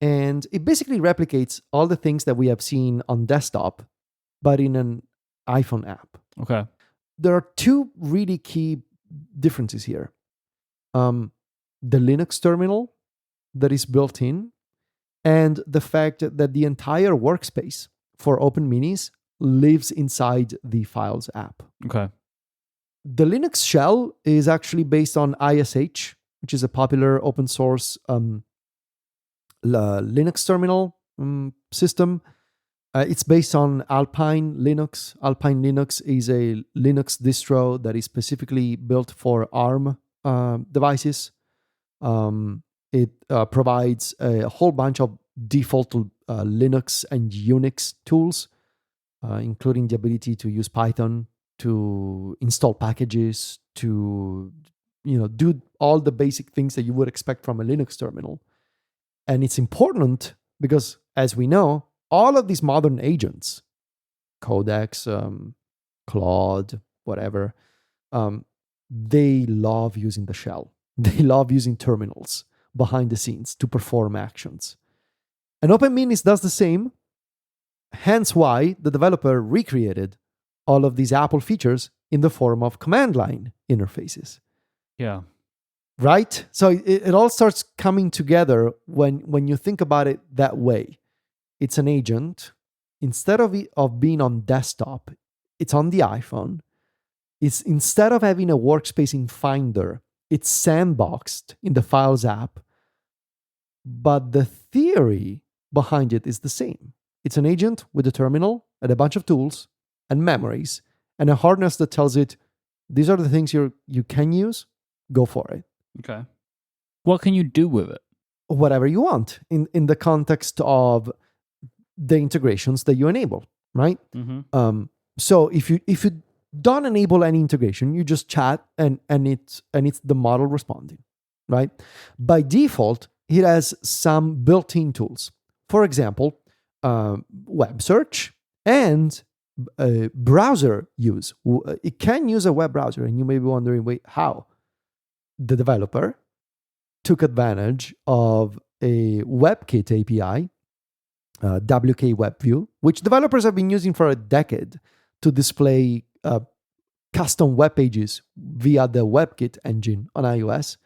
and it basically replicates all the things that we have seen on desktop, but in an iPhone app. Okay. There are 2 really key differences here. The Linux terminal that is built in, and the fact that the entire workspace for Open Minis lives inside the Files app. Okay. The Linux shell is actually based on ISH, which is a popular open source Linux terminal system. It's based on Alpine Linux. Alpine Linux is a Linux distro that is specifically built for ARM devices. It provides a whole bunch of default Linux and Unix tools, including the ability to use Python, to install packages, to do all the basic things that you would expect from a Linux terminal. And it's important because, as we know, all of these modern agents, Codex, Claude, whatever, they love using the shell. They love using terminals behind the scenes to perform actions. And Open Minis does the same, hence why the developer recreated all of these Apple features in the form of command line interfaces. Yeah. Right? So it all starts coming together when you think about it that way. It's an agent. Instead of being on desktop, it's on the iPhone. It's instead of having a workspace in Finder, it's sandboxed in the Files app. But the theory behind it is the same. It's an agent with a terminal and a bunch of tools and memories and a harness that tells it, these are the things you can use, go for it. Okay. What can you do with it? Whatever you want in the context of the integrations that you enable, right? Mm-hmm. So if you don't enable any integration, you just chat and it's the model responding, right? By default, it has some built-in tools. For example, web search and browser use. It can use a web browser, and you may be wondering, wait, how? The developer took advantage of a WebKit API, WK WebView, which developers have been using for a decade to display custom web pages via the WebKit engine on iOS.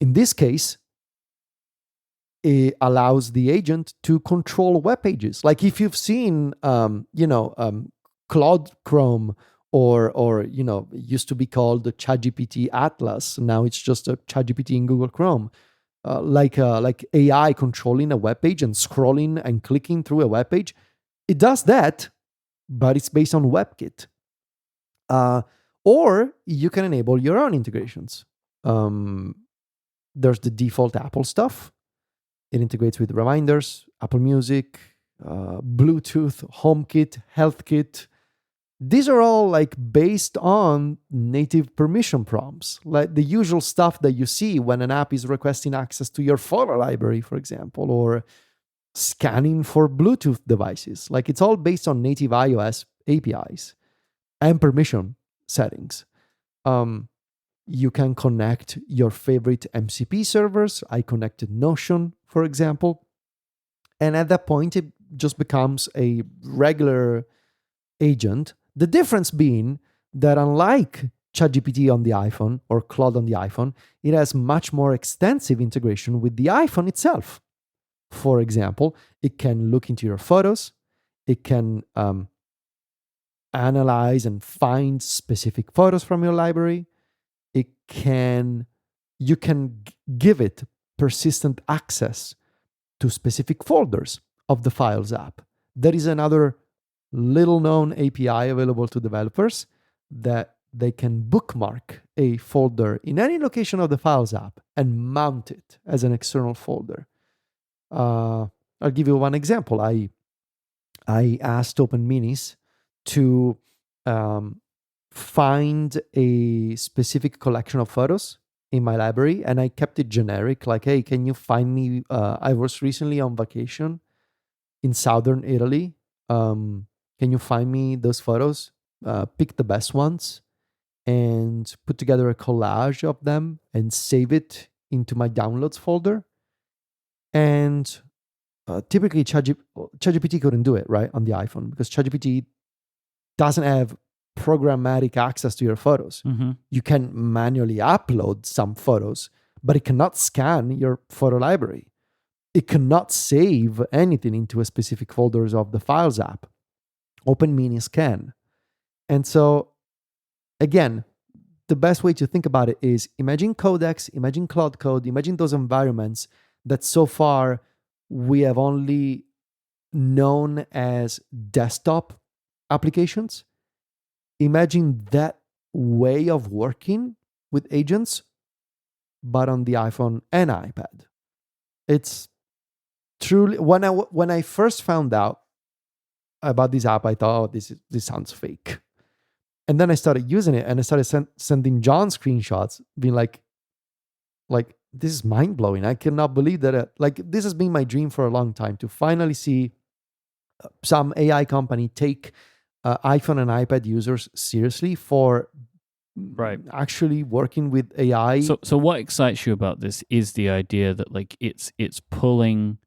In this case, it allows the agent to control web pages. Like if you've seen, Claude Chrome or it used to be called the ChatGPT Atlas. Now it's just a ChatGPT in Google Chrome. Like AI controlling a web page and scrolling and clicking through a web page. It does that, but it's based on WebKit. Or you can enable your own integrations. There's the default Apple stuff. It integrates with reminders, Apple Music, Bluetooth, HomeKit, HealthKit. These are all like based on native permission prompts, like the usual stuff that you see when an app is requesting access to your photo library, for example, or scanning for Bluetooth devices. Like it's all based on native iOS APIs and permission settings. You can connect your favorite MCP servers. I connected Notion, for example. And at that point, it just becomes a regular agent. The difference being that unlike ChatGPT on the iPhone or Claude on the iPhone, it has much more extensive integration with the iPhone itself. For example, it can look into your photos. It can analyze and find specific photos from your library. You can give it persistent access to specific folders of the Files app. There is another little known API available to developers that they can bookmark a folder in any location of the Files app and mount it as an external folder. I'll give you one example. I asked Open Minis to find a specific collection of photos in my library, and I kept it generic, like, hey, can you find me, I was recently on vacation in southern Italy. Can you find me those photos? Pick the best ones and put together a collage of them and save it into my downloads folder. And typically ChatGPT couldn't do it, right, on the iPhone, because ChatGPT doesn't have programmatic access to your photos. Mm-hmm. You can manually upload some photos, but it cannot scan your photo library. It cannot save anything into a specific folders of the Files app. Open Minis can. And so, again, the best way to think about it is imagine Codex, imagine Cloud Code, imagine those environments that so far we have only known as desktop applications. Imagine that way of working with agents, but on the iPhone and iPad. It's truly, when I first found out about this app, I thought, oh, this sounds fake. And then I started using it, and I started sending John screenshots, being like, this is mind blowing. I cannot believe that. This has been my dream for a long time, to finally see some AI company take iPhone and iPad users seriously for actually working with AI. So what excites you about this is the idea that it's pulling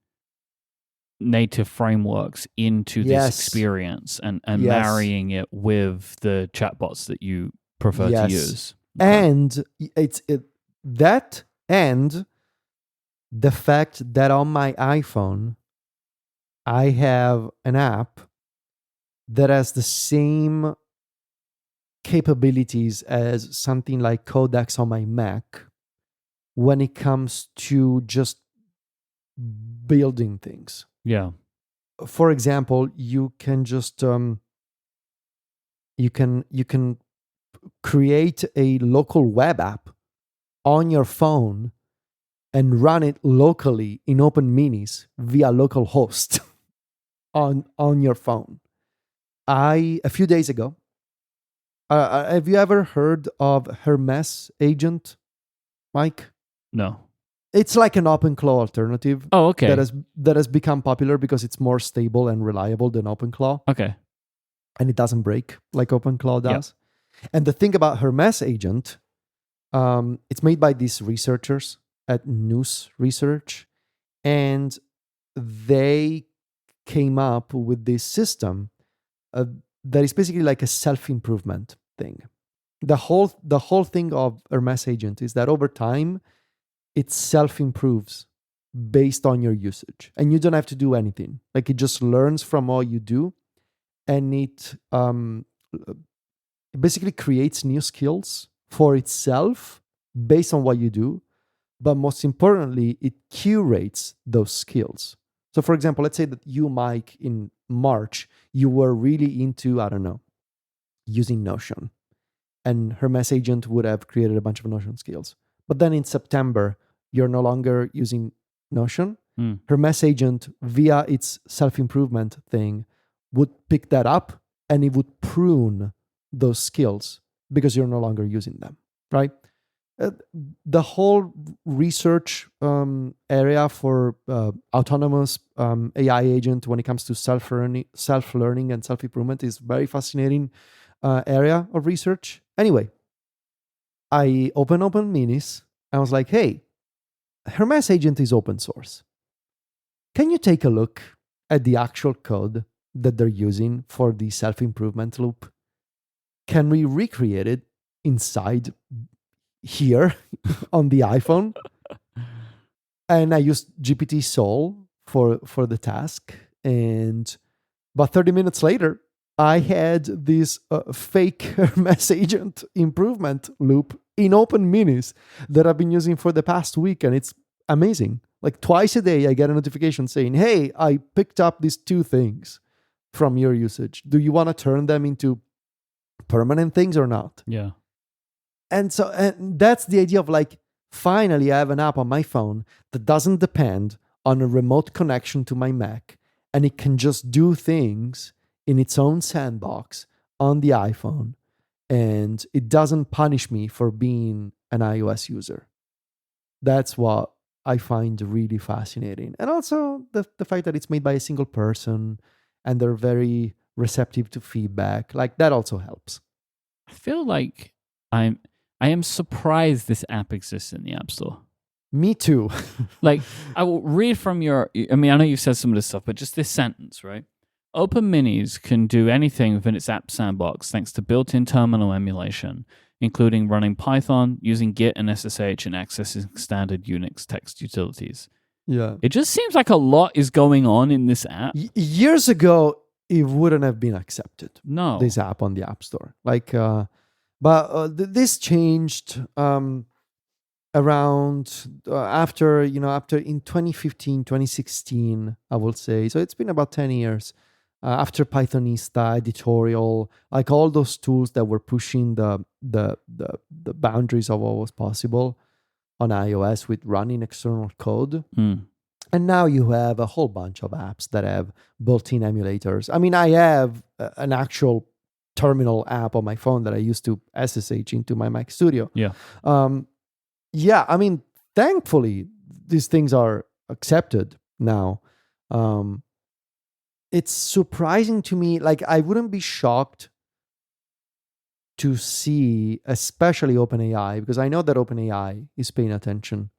native frameworks into this experience and marrying it with the chatbots that you prefer to use. And that and the fact that on my iPhone I have an app that has the same capabilities as something like Codex on my Mac when it comes to just building things. Yeah. For example, you can just you can create a local web app on your phone and run it locally in Open Minis via localhost on your phone. A few days ago, have you ever heard of Hermes Agent, Myke? No. It's like an OpenClaw alternative. Oh, okay. That has become popular because it's more stable and reliable than OpenClaw. Okay. and it doesn't break like OpenClaw Yep. does. And the thing about Hermes Agent, it's made by these researchers at Noose Research, and they came up with this system that is basically like a self-improvement thing. The whole thing of Hermes Agent is that over time, it self-improves based on your usage, and you don't have to do anything. Like it just learns from all you do, and it basically creates new skills for itself based on what you do. But most importantly, it curates those skills. So, for example, let's say that you, Myke, in March, you were really into, I don't know, using Notion. And Hermes Agent would have created a bunch of Notion skills. But then in September, you're no longer using Notion. Hermes Agent, via its self-improvement thing, would pick that up and it would prune those skills because you're no longer using them, right? The whole research area for autonomous AI agent when it comes to self-learning and self-improvement is very fascinating area of research. Anyway, I open Minis. I was like, hey, Hermes Agent is open source. Can you take a look at the actual code that they're using for the self-improvement loop? Can we recreate it inside here on the iPhone? And I used GPT Soul for the task. And about 30 minutes later, I had this fake Hermes Agent improvement loop in Open Minis that I've been using for the past week. And it's amazing. Like twice a day, I get a notification saying, hey, I picked up these 2 things from your usage. Do you want to turn them into permanent things or not? Yeah. And so that's the idea of like, finally, I have an app on my phone that doesn't depend on a remote connection to my Mac, and it can just do things in its own sandbox on the iPhone, and it doesn't punish me for being an iOS user. That's what I find really fascinating. And also the fact that it's made by a single person and they're very receptive to feedback, like that also helps. I feel like I am surprised this app exists in the App Store. Me too. Like, I will read from your, I mean, I know you've said some of this stuff, but just this sentence, right? Open Minis can do anything within its app sandbox thanks to built-in terminal emulation, including running Python, using Git and SSH, and accessing standard Unix text utilities. Yeah. It just seems like a lot is going on in this app. Years ago, it wouldn't have been accepted. No. This app on the App Store. Like, this changed around after in 2015, 2016, I will say. So it's been about 10 years. After Pythonista, editorial, like all those tools that were pushing the boundaries of what was possible on iOS with running external code. And now you have a whole bunch of apps that have built-in emulators. I mean, I have an actual terminal app on my phone that I used to SSH into my Mac Studio. Yeah. Yeah, I mean, thankfully, these things are accepted now. It's surprising to me. Like, I wouldn't be shocked to see, especially OpenAI, because I know that OpenAI is paying attention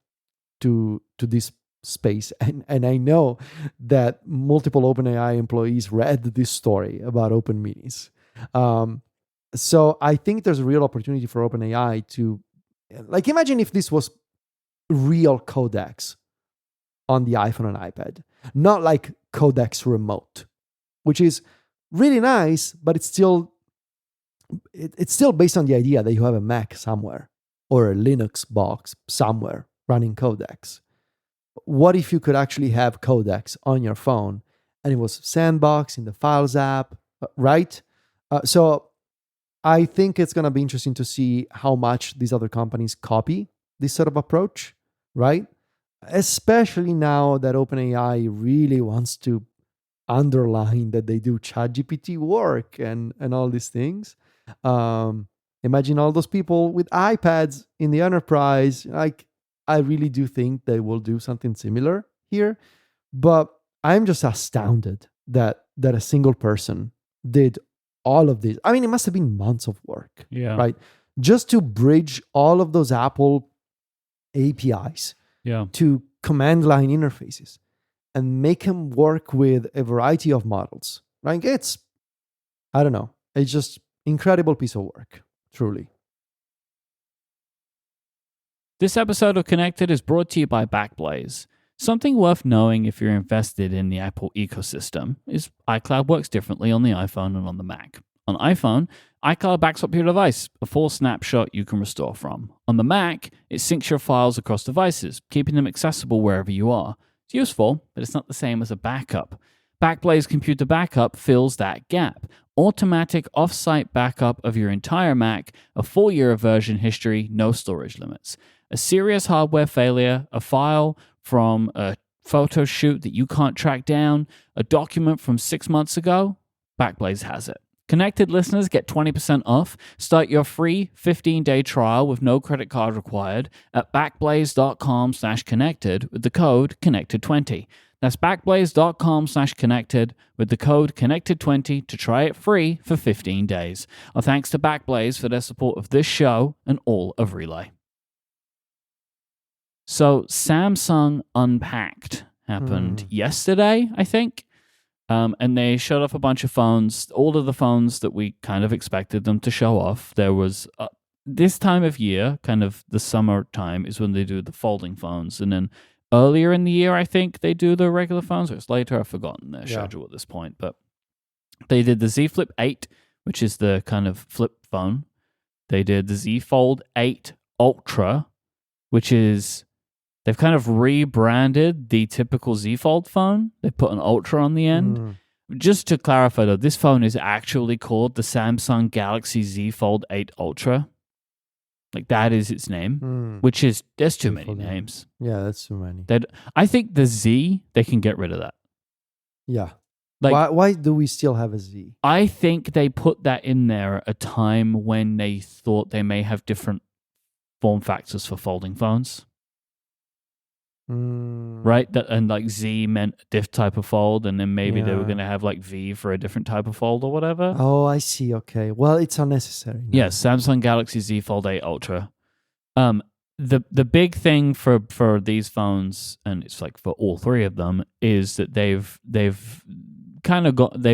to this space. And I know that multiple OpenAI employees read this story about Open Minis. So I think there's a real opportunity for OpenAI to, like, imagine if this was real codecs on the iPhone and iPad, not like codecs remote, which is really nice, but it's still based on the idea that you have a Mac somewhere or a Linux box somewhere running codecs. What if you could actually have codecs on your phone and it was sandbox in the Files app, right? So I think it's going to be interesting to see how much these other companies copy this sort of approach, right? Especially now that OpenAI really wants to underline that they do ChatGPT work and all these things. Imagine all those people with iPads in the enterprise. Like, I really do think they will do something similar here. But I'm just astounded that a single person did all of this. I mean, it must have been months of work, Yeah. right? Just to bridge all of those Apple APIs to command line interfaces and make them work with a variety of models. Right? I don't know. It's just incredible piece of work, truly. This episode of Connected is brought to you by Backblaze. Something worth knowing if you're invested in the Apple ecosystem is iCloud works differently on the iPhone and on the Mac. On iPhone, iCloud backs up your device, a full snapshot you can restore from. On the Mac, it syncs your files across devices, keeping them accessible wherever you are. It's useful, but it's not the same as a backup. Backblaze Computer Backup fills that gap. Automatic off-site backup of your entire Mac, a full year of version history, no storage limits. A serious hardware failure, a file from a photo shoot that you can't track down, a document from 6 months ago, Backblaze has it. Connected listeners get 20% off. Start your free 15-day trial with no credit card required at backblaze.com/connected with the code connected20. That's backblaze.com/connected with the code connected20 to try it free for 15 days. Our thanks to Backblaze for their support of this show and all of Relay. So Samsung Unpacked happened yesterday, I think. And they showed off a bunch of phones, all of the phones that we kind of expected them to show off. There was, this time of year, kind of the summertime, is when they do the folding phones. And then earlier in the year, I think, they do the regular phones. Or it's later, I've forgotten their schedule at this point. But they did the Z Flip 8, which is the kind of flip phone. They did the Z Fold 8 Ultra, which is... They've kind of rebranded the typical Z Fold phone. They put an Ultra on the end. Just to clarify, though, this phone is actually called the Samsung Galaxy Z Fold 8 Ultra. Like, that is its name, which is, there's too many names. Yeah, that's too many. I think the Z, they can get rid of that. Yeah. Like, why do we still have a Z? I think they put that in there at a time when they thought they may have different form factors for folding phones. Right? And like Z meant a diff type of fold, and then maybe they were going to have like V for a different type of fold or whatever. Oh, I see. Okay. Well, it's unnecessary now. Yes, Samsung Galaxy Z Fold 8 Ultra. The big thing for these phones, and it's like for all three of them, is that they've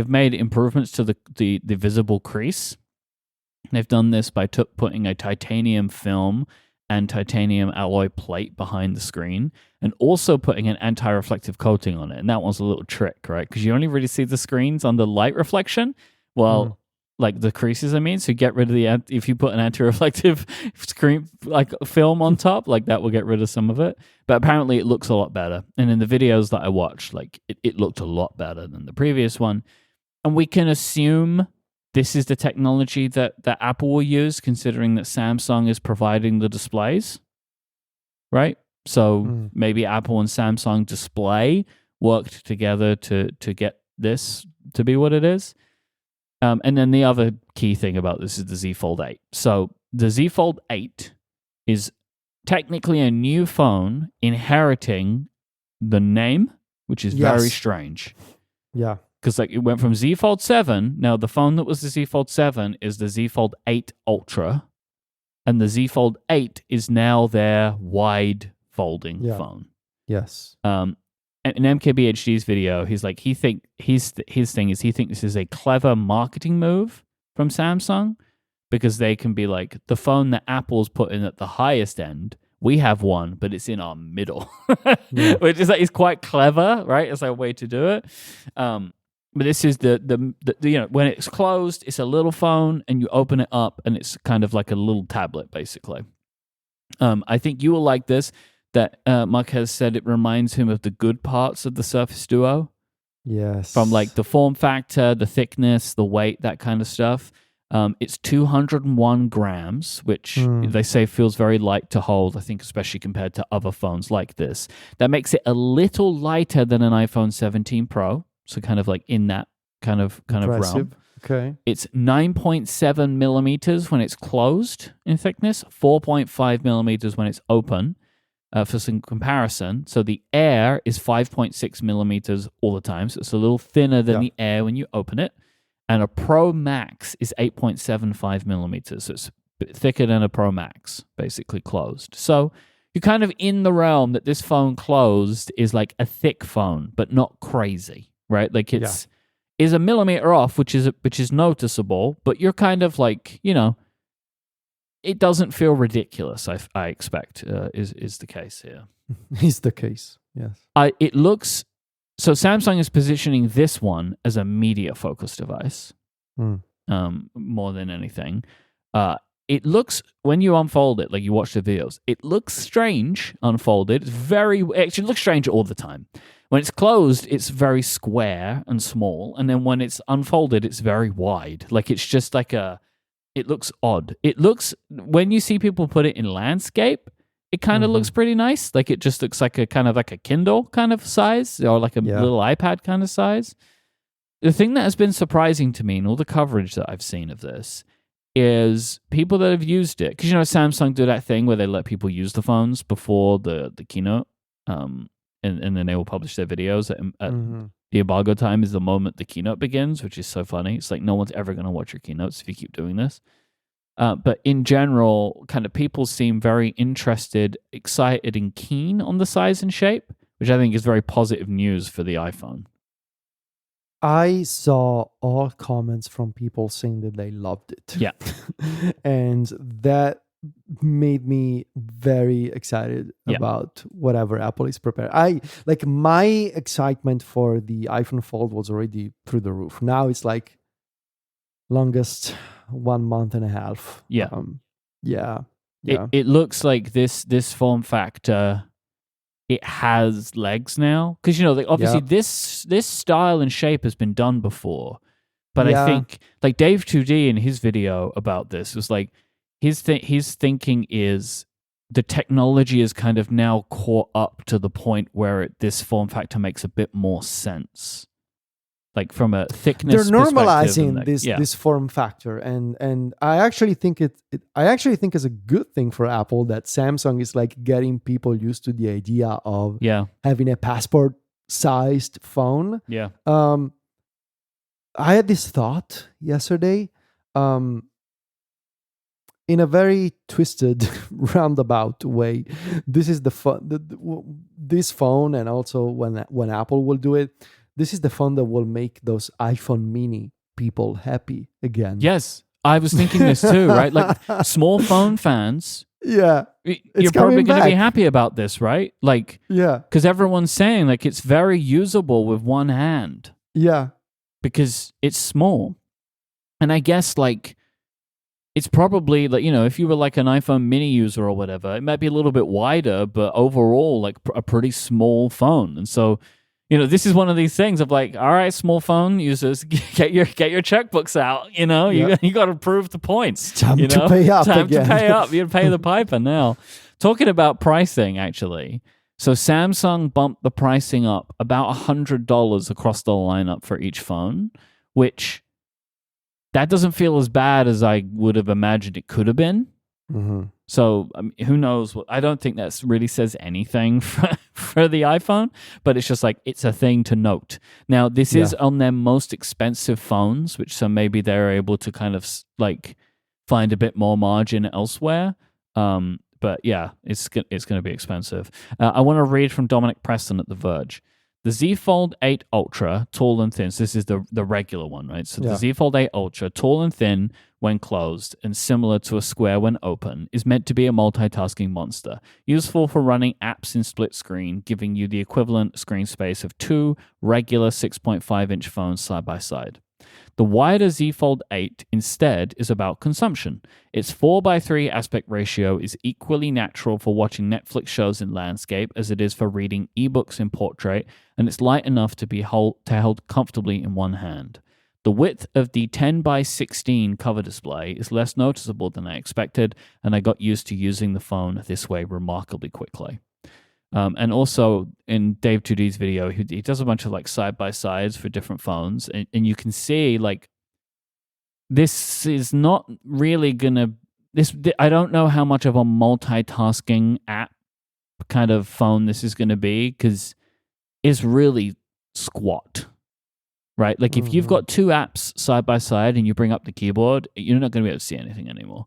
made improvements to the visible crease. They've done this by putting a titanium film and titanium alloy plate behind the screen, and also putting an anti-reflective coating on it. And that one's a little trick, right? Because you only really see the screens on the light reflection. Well, like the creases, I mean. So get rid of if you put an anti-reflective screen, like film on top, like that will get rid of some of it. But apparently it looks a lot better. And in the videos that I watched, like it looked a lot better than the previous one. And we can assume this is the technology that Apple will use, considering that Samsung is providing the displays, right? So maybe Apple and Samsung Display worked together to get this to be what it is. And then the other key thing about this is the Z Fold 8. So the Z Fold 8 is technically a new phone inheriting the name, which is very strange. Yeah. Because like it went from Z Fold 7. Now the phone that was the Z Fold 7 is the Z Fold 8 Ultra, and the Z Fold 8 is now their wide folding phone. Yes. And in MKBHD's video, he's like his thing is he thinks this is a clever marketing move from Samsung, because they can be like, the phone that Apple's put in at the highest end, we have one, but it's in our middle, which is like is quite clever, right? It's a way to do it. But this is the when it's closed, it's a little phone, and you open it up, and it's kind of like a little tablet, basically. I think you will like this. That Myke has said it reminds him of the good parts of the Surface Duo. Yes. From like the form factor, the thickness, the weight, that kind of stuff. It's 201 grams, which they say feels very light to hold, I think, especially compared to other phones like this. That makes it a little lighter than an iPhone 17 Pro. So kind of like in that kind of realm. Okay. It's 9.7 millimeters when it's closed in thickness, 4.5 millimeters when it's open. For some comparison, so the Air is 5.6 millimeters all the time, so it's a little thinner than the Air when you open it. and a Pro Max is 8.75 millimeters. So it's thicker than a Pro Max, basically closed. So you're kind of in the realm that this phone closed is like a thick phone, but not crazy, right? Like it's is a millimeter off, which is noticeable, but you're kind of like, it doesn't feel ridiculous. I expect is the case here. Is the case, yes. It looks so. Samsung is positioning this one as a media focus device, more than anything. It looks, when you unfold it, like you watch the videos, it looks strange unfolded. It actually looks strange all the time. When it's closed, it's very square and small, and then when it's unfolded, it's very wide. Like it's just like it looks odd. It looks, when you see people put it in landscape, it kind of looks pretty nice. Like it just looks like a kind of like a Kindle kind of size, or like a little iPad kind of size. The thing that has been surprising to me in all the coverage that I've seen of this is people that have used it. Because, Samsung do that thing where they let people use the phones before the keynote, and then they will publish their videos at the embargo time is the moment the keynote begins, which is so funny. It's like no one's ever going to watch your keynotes if you keep doing this. But in general, kind of people seem very interested, excited, and keen on the size and shape, which I think is very positive news for the iPhone. I saw all comments from people saying that they loved it. Yeah. And that made me very excited about whatever Apple is preparing. My excitement for the iPhone Fold was already through the roof. Now it's like longest 1 month and a half. Yeah. Yeah. It looks like this form factor, it has legs now, because obviously this style and shape has been done before, but I think like Dave 2D in his video about this was like his thinking is the technology is kind of now caught up to the point where this form factor makes a bit more sense, like from a thickness. They're normalizing this form factor, and I actually think it's a good thing for Apple that Samsung is like getting people used to the idea of having a passport-sized phone. Yeah. I had this thought yesterday, in a very twisted, roundabout way. This is this phone, and also when Apple will do it. This is the phone that will make those iPhone mini people happy again. Yes, I was thinking this too, right? Like small phone fans. Yeah. You're probably going to be happy about this, right? Like, because everyone's saying like it's very usable with one hand. Yeah. Because it's small. And I guess like it's probably like, if you were like an iPhone mini user or whatever, it might be a little bit wider, but overall like a pretty small phone. And so, this is one of these things of like, all right, small phone users, get your checkbooks out. You got to prove the points. It's time to pay up. Time to pay up. You pay the piper now. Talking about pricing, actually. So Samsung bumped the pricing up about $100 across the lineup for each phone, which that doesn't feel as bad as I would have imagined it could have been. Mm-hmm. So who knows? I don't think that really says anything for the iPhone, but it's just like it's a thing to note. Now, this is on their most expensive phones, so maybe they're able to kind of like find a bit more margin elsewhere. But yeah, it's going to be expensive. I want to read from Dominic Preston at The Verge. The Z Fold 8 Ultra, tall and thin. So this is the regular one, right? So the Z Fold 8 Ultra, tall and thin when closed and similar to a square when open, is meant to be a multitasking monster. Useful for running apps in split screen, giving you the equivalent screen space of two regular 6.5-inch phones side by side. The wider Z Fold 8 instead is about consumption. Its 4:3 aspect ratio is equally natural for watching Netflix shows in landscape as it is for reading ebooks in portrait, and it's light enough to be held comfortably in one hand. The width of the 10:16 cover display is less noticeable than I expected, and I got used to using the phone this way remarkably quickly. And also in Dave 2D's video, he does a bunch of like side-by-sides for different phones. And you can see like this is not really going to... I don't know how much of a multitasking app kind of phone this is going to be because it's really squat. right? Like if you've got two apps side by side and you bring up the keyboard, you're not going to be able to see anything anymore.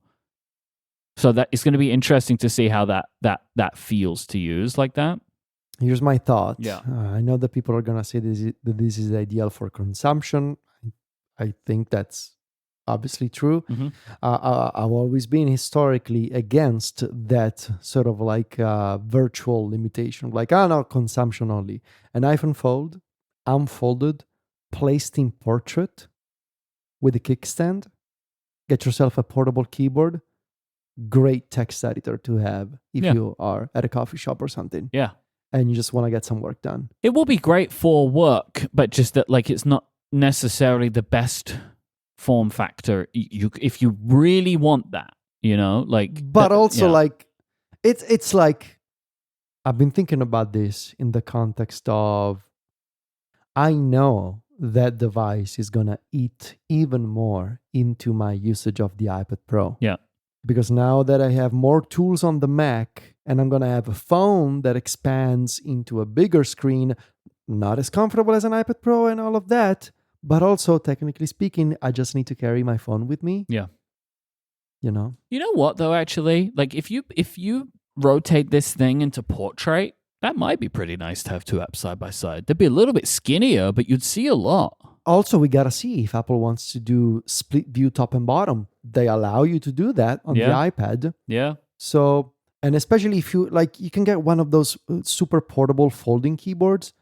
So that it's going to be interesting to see how that feels to use like that. Here's my thought. Yeah. I know that people are going to say that this is ideal for consumption. I think that's obviously true. I've always been historically against that sort of like virtual limitation, like, no, consumption only. An iPhone Fold, unfolded, placed in portrait with a kickstand, get yourself a portable keyboard, great text editor to have if you are at a coffee shop or something. Yeah. And you just want to get some work done. It will be great for work, but just that like it's not necessarily the best form factor if you really want that, like. But also like it's like I've been thinking about this in the context of I know that device is gonna eat even more into my usage of the iPad Pro. Yeah. Because now that I have more tools on the Mac and I'm gonna have a phone that expands into a bigger screen, not as comfortable as an iPad Pro and all of that, but also technically speaking, I just need to carry my phone with me. Yeah. You know what though, actually, like if you rotate this thing into portrait, that might be pretty nice to have two apps side by side. They'd be a little bit skinnier, but you'd see a lot. Also, we gotta see if Apple wants to do split view top and bottom. They allow you to do that on the iPad. Yeah. So, and especially if you like, you can get one of those super portable folding keyboards.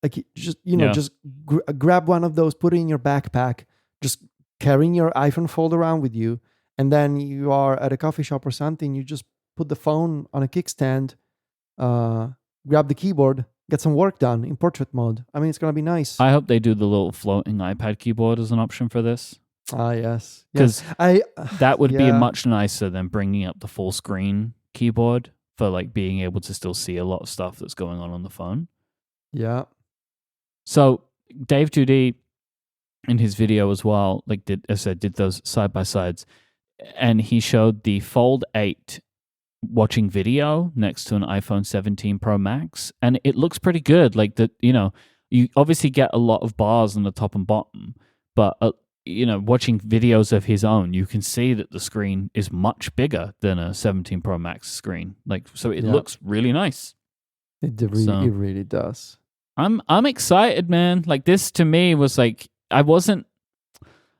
Like just grab one of those, put it in your backpack, just carrying your iPhone Fold around with you, and then you are at a coffee shop or something. You just put the phone on a kickstand, grab the keyboard, get some work done in portrait mode. I mean, it's gonna be nice. I hope they do the little floating iPad keyboard as an option for this. Yes, because that would be much nicer than bringing up the full screen keyboard for like being able to still see a lot of stuff that's going on the phone. Yeah. So Dave 2D in his video as well, like did those side by sides, and he showed the Fold 8 watching video next to an iPhone 17 Pro Max, and it looks pretty good. Like you obviously get a lot of bars on the top and bottom, but watching videos of his own, you can see that the screen is much bigger than a 17 Pro Max screen. Like, so it looks really nice. It really does. I'm excited, man. Like this to me was like I wasn't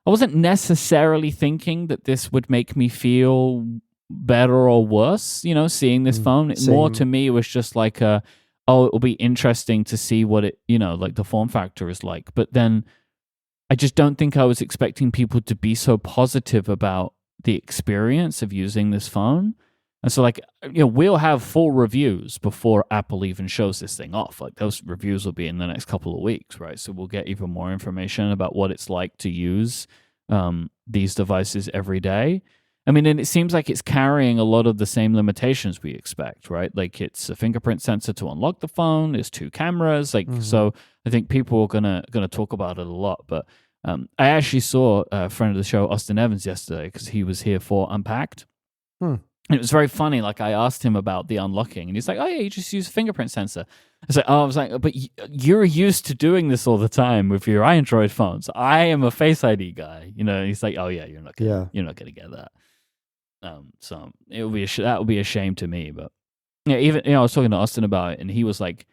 necessarily thinking that this would make me feel better or worse, seeing this phone. Same. More to me, it was just like it will be interesting to see what it, like the form factor is like. But then I just don't think I was expecting people to be so positive about the experience of using this phone. And so like, we'll have full reviews before Apple even shows this thing off. Like those reviews will be in the next couple of weeks, right? So we'll get even more information about what it's like to use these devices every day. I mean, and it seems like it's carrying a lot of the same limitations we expect, right? Like it's a fingerprint sensor to unlock the phone. There's two cameras. Like, so I think people are gonna talk about it a lot. But I actually saw a friend of the show, Austin Evans, yesterday because he was here for Unpacked. And it was very funny. Like I asked him about the unlocking, and he's like, "Oh yeah, you just use a fingerprint sensor." I was like, "But you're used to doing this all the time with your Android phones. I am a Face ID guy." He's like, "Oh yeah, you're not gonna get that." So it would be that would be a shame to me. But even I was talking to Austin about it, and he was like,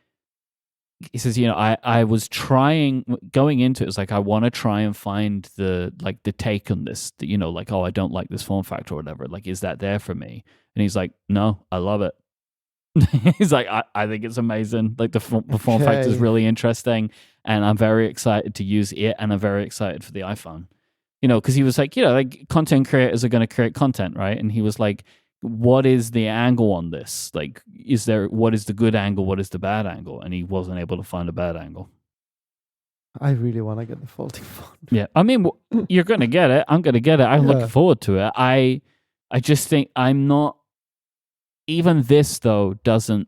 he says, I was trying going into it. It's like I want to try and find the take on this. Like, oh, I don't like this form factor or whatever. Like, is that there for me? And he's like, no, I love it. He's like, I think it's amazing. Like the form factor is really interesting, and I'm very excited to use it, and I'm very excited for the iPhone. Because he was like, like content creators are going to create content, right? And he was like, what is the angle on this? Like, what is the good angle? What is the bad angle? And he wasn't able to find a bad angle. I really want to get the folding phone. Yeah. I mean, you're going to get it. I'm going to get it. I'm looking forward to it. I just think I'm not, even this though, doesn't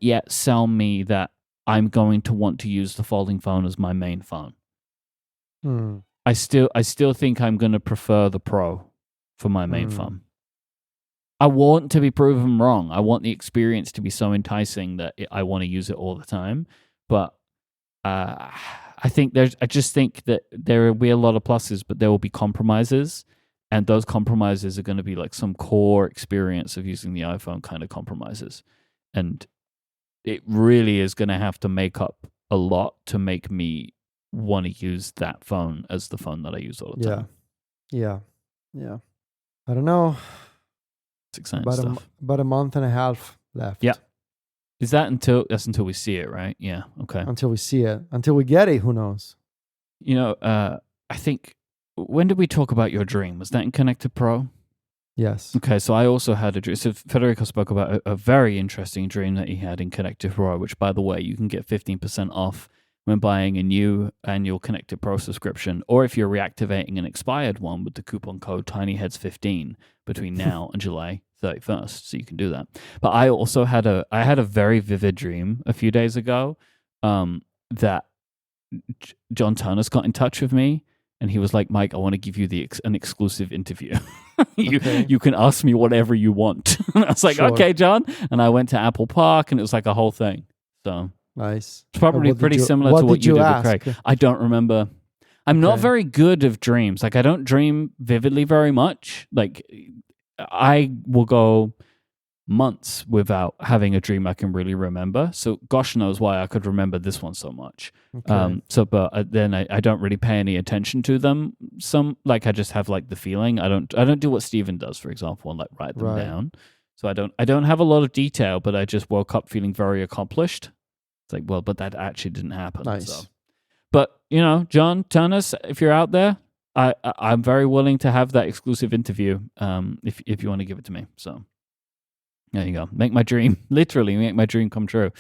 yet sell me that I'm going to want to use the folding phone as my main phone. I still think I'm going to prefer the Pro for my main phone. I want to be proven wrong. I want the experience to be so enticing that I want to use it all the time. But I I just think that there will be a lot of pluses, but there will be compromises. And those compromises are going to be like some core experience of using the iPhone kind of compromises. And it really is going to have to make up a lot to make me want to use that phone as the phone that I use all the time. Yeah. I don't know. It's exciting stuff. About a month and a half left. Yeah. That's until we see it, right? Yeah. Okay. Until we see it. Until we get it, who knows? I think, when did we talk about your dream? Was that in Connected Pro? Yes. Okay, so I also had a dream. So Federico spoke about a very interesting dream that he had in Connected Pro, which, by the way, you can get 15% off when buying a new annual Connected Pro subscription, or if you're reactivating an expired one with the coupon code TinyHeads15 between now and July 31st. So you can do that. But I also had a very vivid dream a few days ago that John Turner's got in touch with me. And he was like, Myke, I want to give you an exclusive interview. You can ask me whatever you want. And I was like, okay, John. And I went to Apple Park, and it was like a whole thing. So nice. It's probably pretty similar to what you did with Craig. I don't remember. I'm not very good of dreams. Like, I don't dream vividly very much. Like, I will go months without having a dream I can really remember. So gosh knows why I could remember this one so much. Okay. But then I don't really pay any attention to them. I just have like the feeling. I don't do what Steven does, for example, and like write them down. So I don't have a lot of detail, but I just woke up feeling very accomplished. It's like, well, but that actually didn't happen. Nice. So. But John Turnus, if you're out there, I'm very willing to have that exclusive interview. If you want to give it to me. So. There you go. Literally make my dream come true.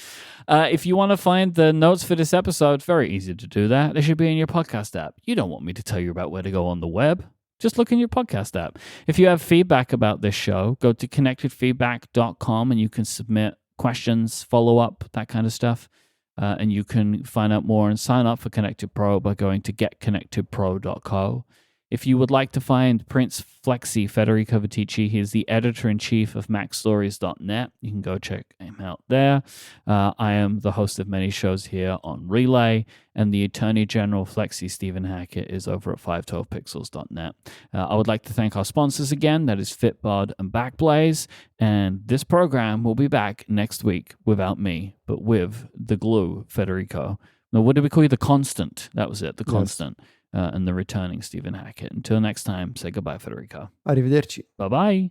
If you want to find the notes for this episode, very easy to do that. They should be in your podcast app. You don't want me to tell you about where to go on the web. Just look in your podcast app. If you have feedback about this show, go to connectedfeedback.com and you can submit questions, follow up, that kind of stuff. And you can find out more and sign up for Connected Pro by going to getconnectedpro.co. If you would like to find Prince Flexi Federico Viticci, he is the editor-in-chief of MacStories.net. You can go check him out there. I am the host of many shows here on Relay, and the Attorney General Flexi Stephen Hackett is over at 512pixels.net. I would like to thank our sponsors again. That is Fitbod and Backblaze. And this program will be back next week without me, but with the glue, Federico. Now, what did we call you? The Constant. That was it, the Constant. Yes. And the returning Stephen Hackett. Until next time, say goodbye, Federico. Arrivederci. Bye-bye.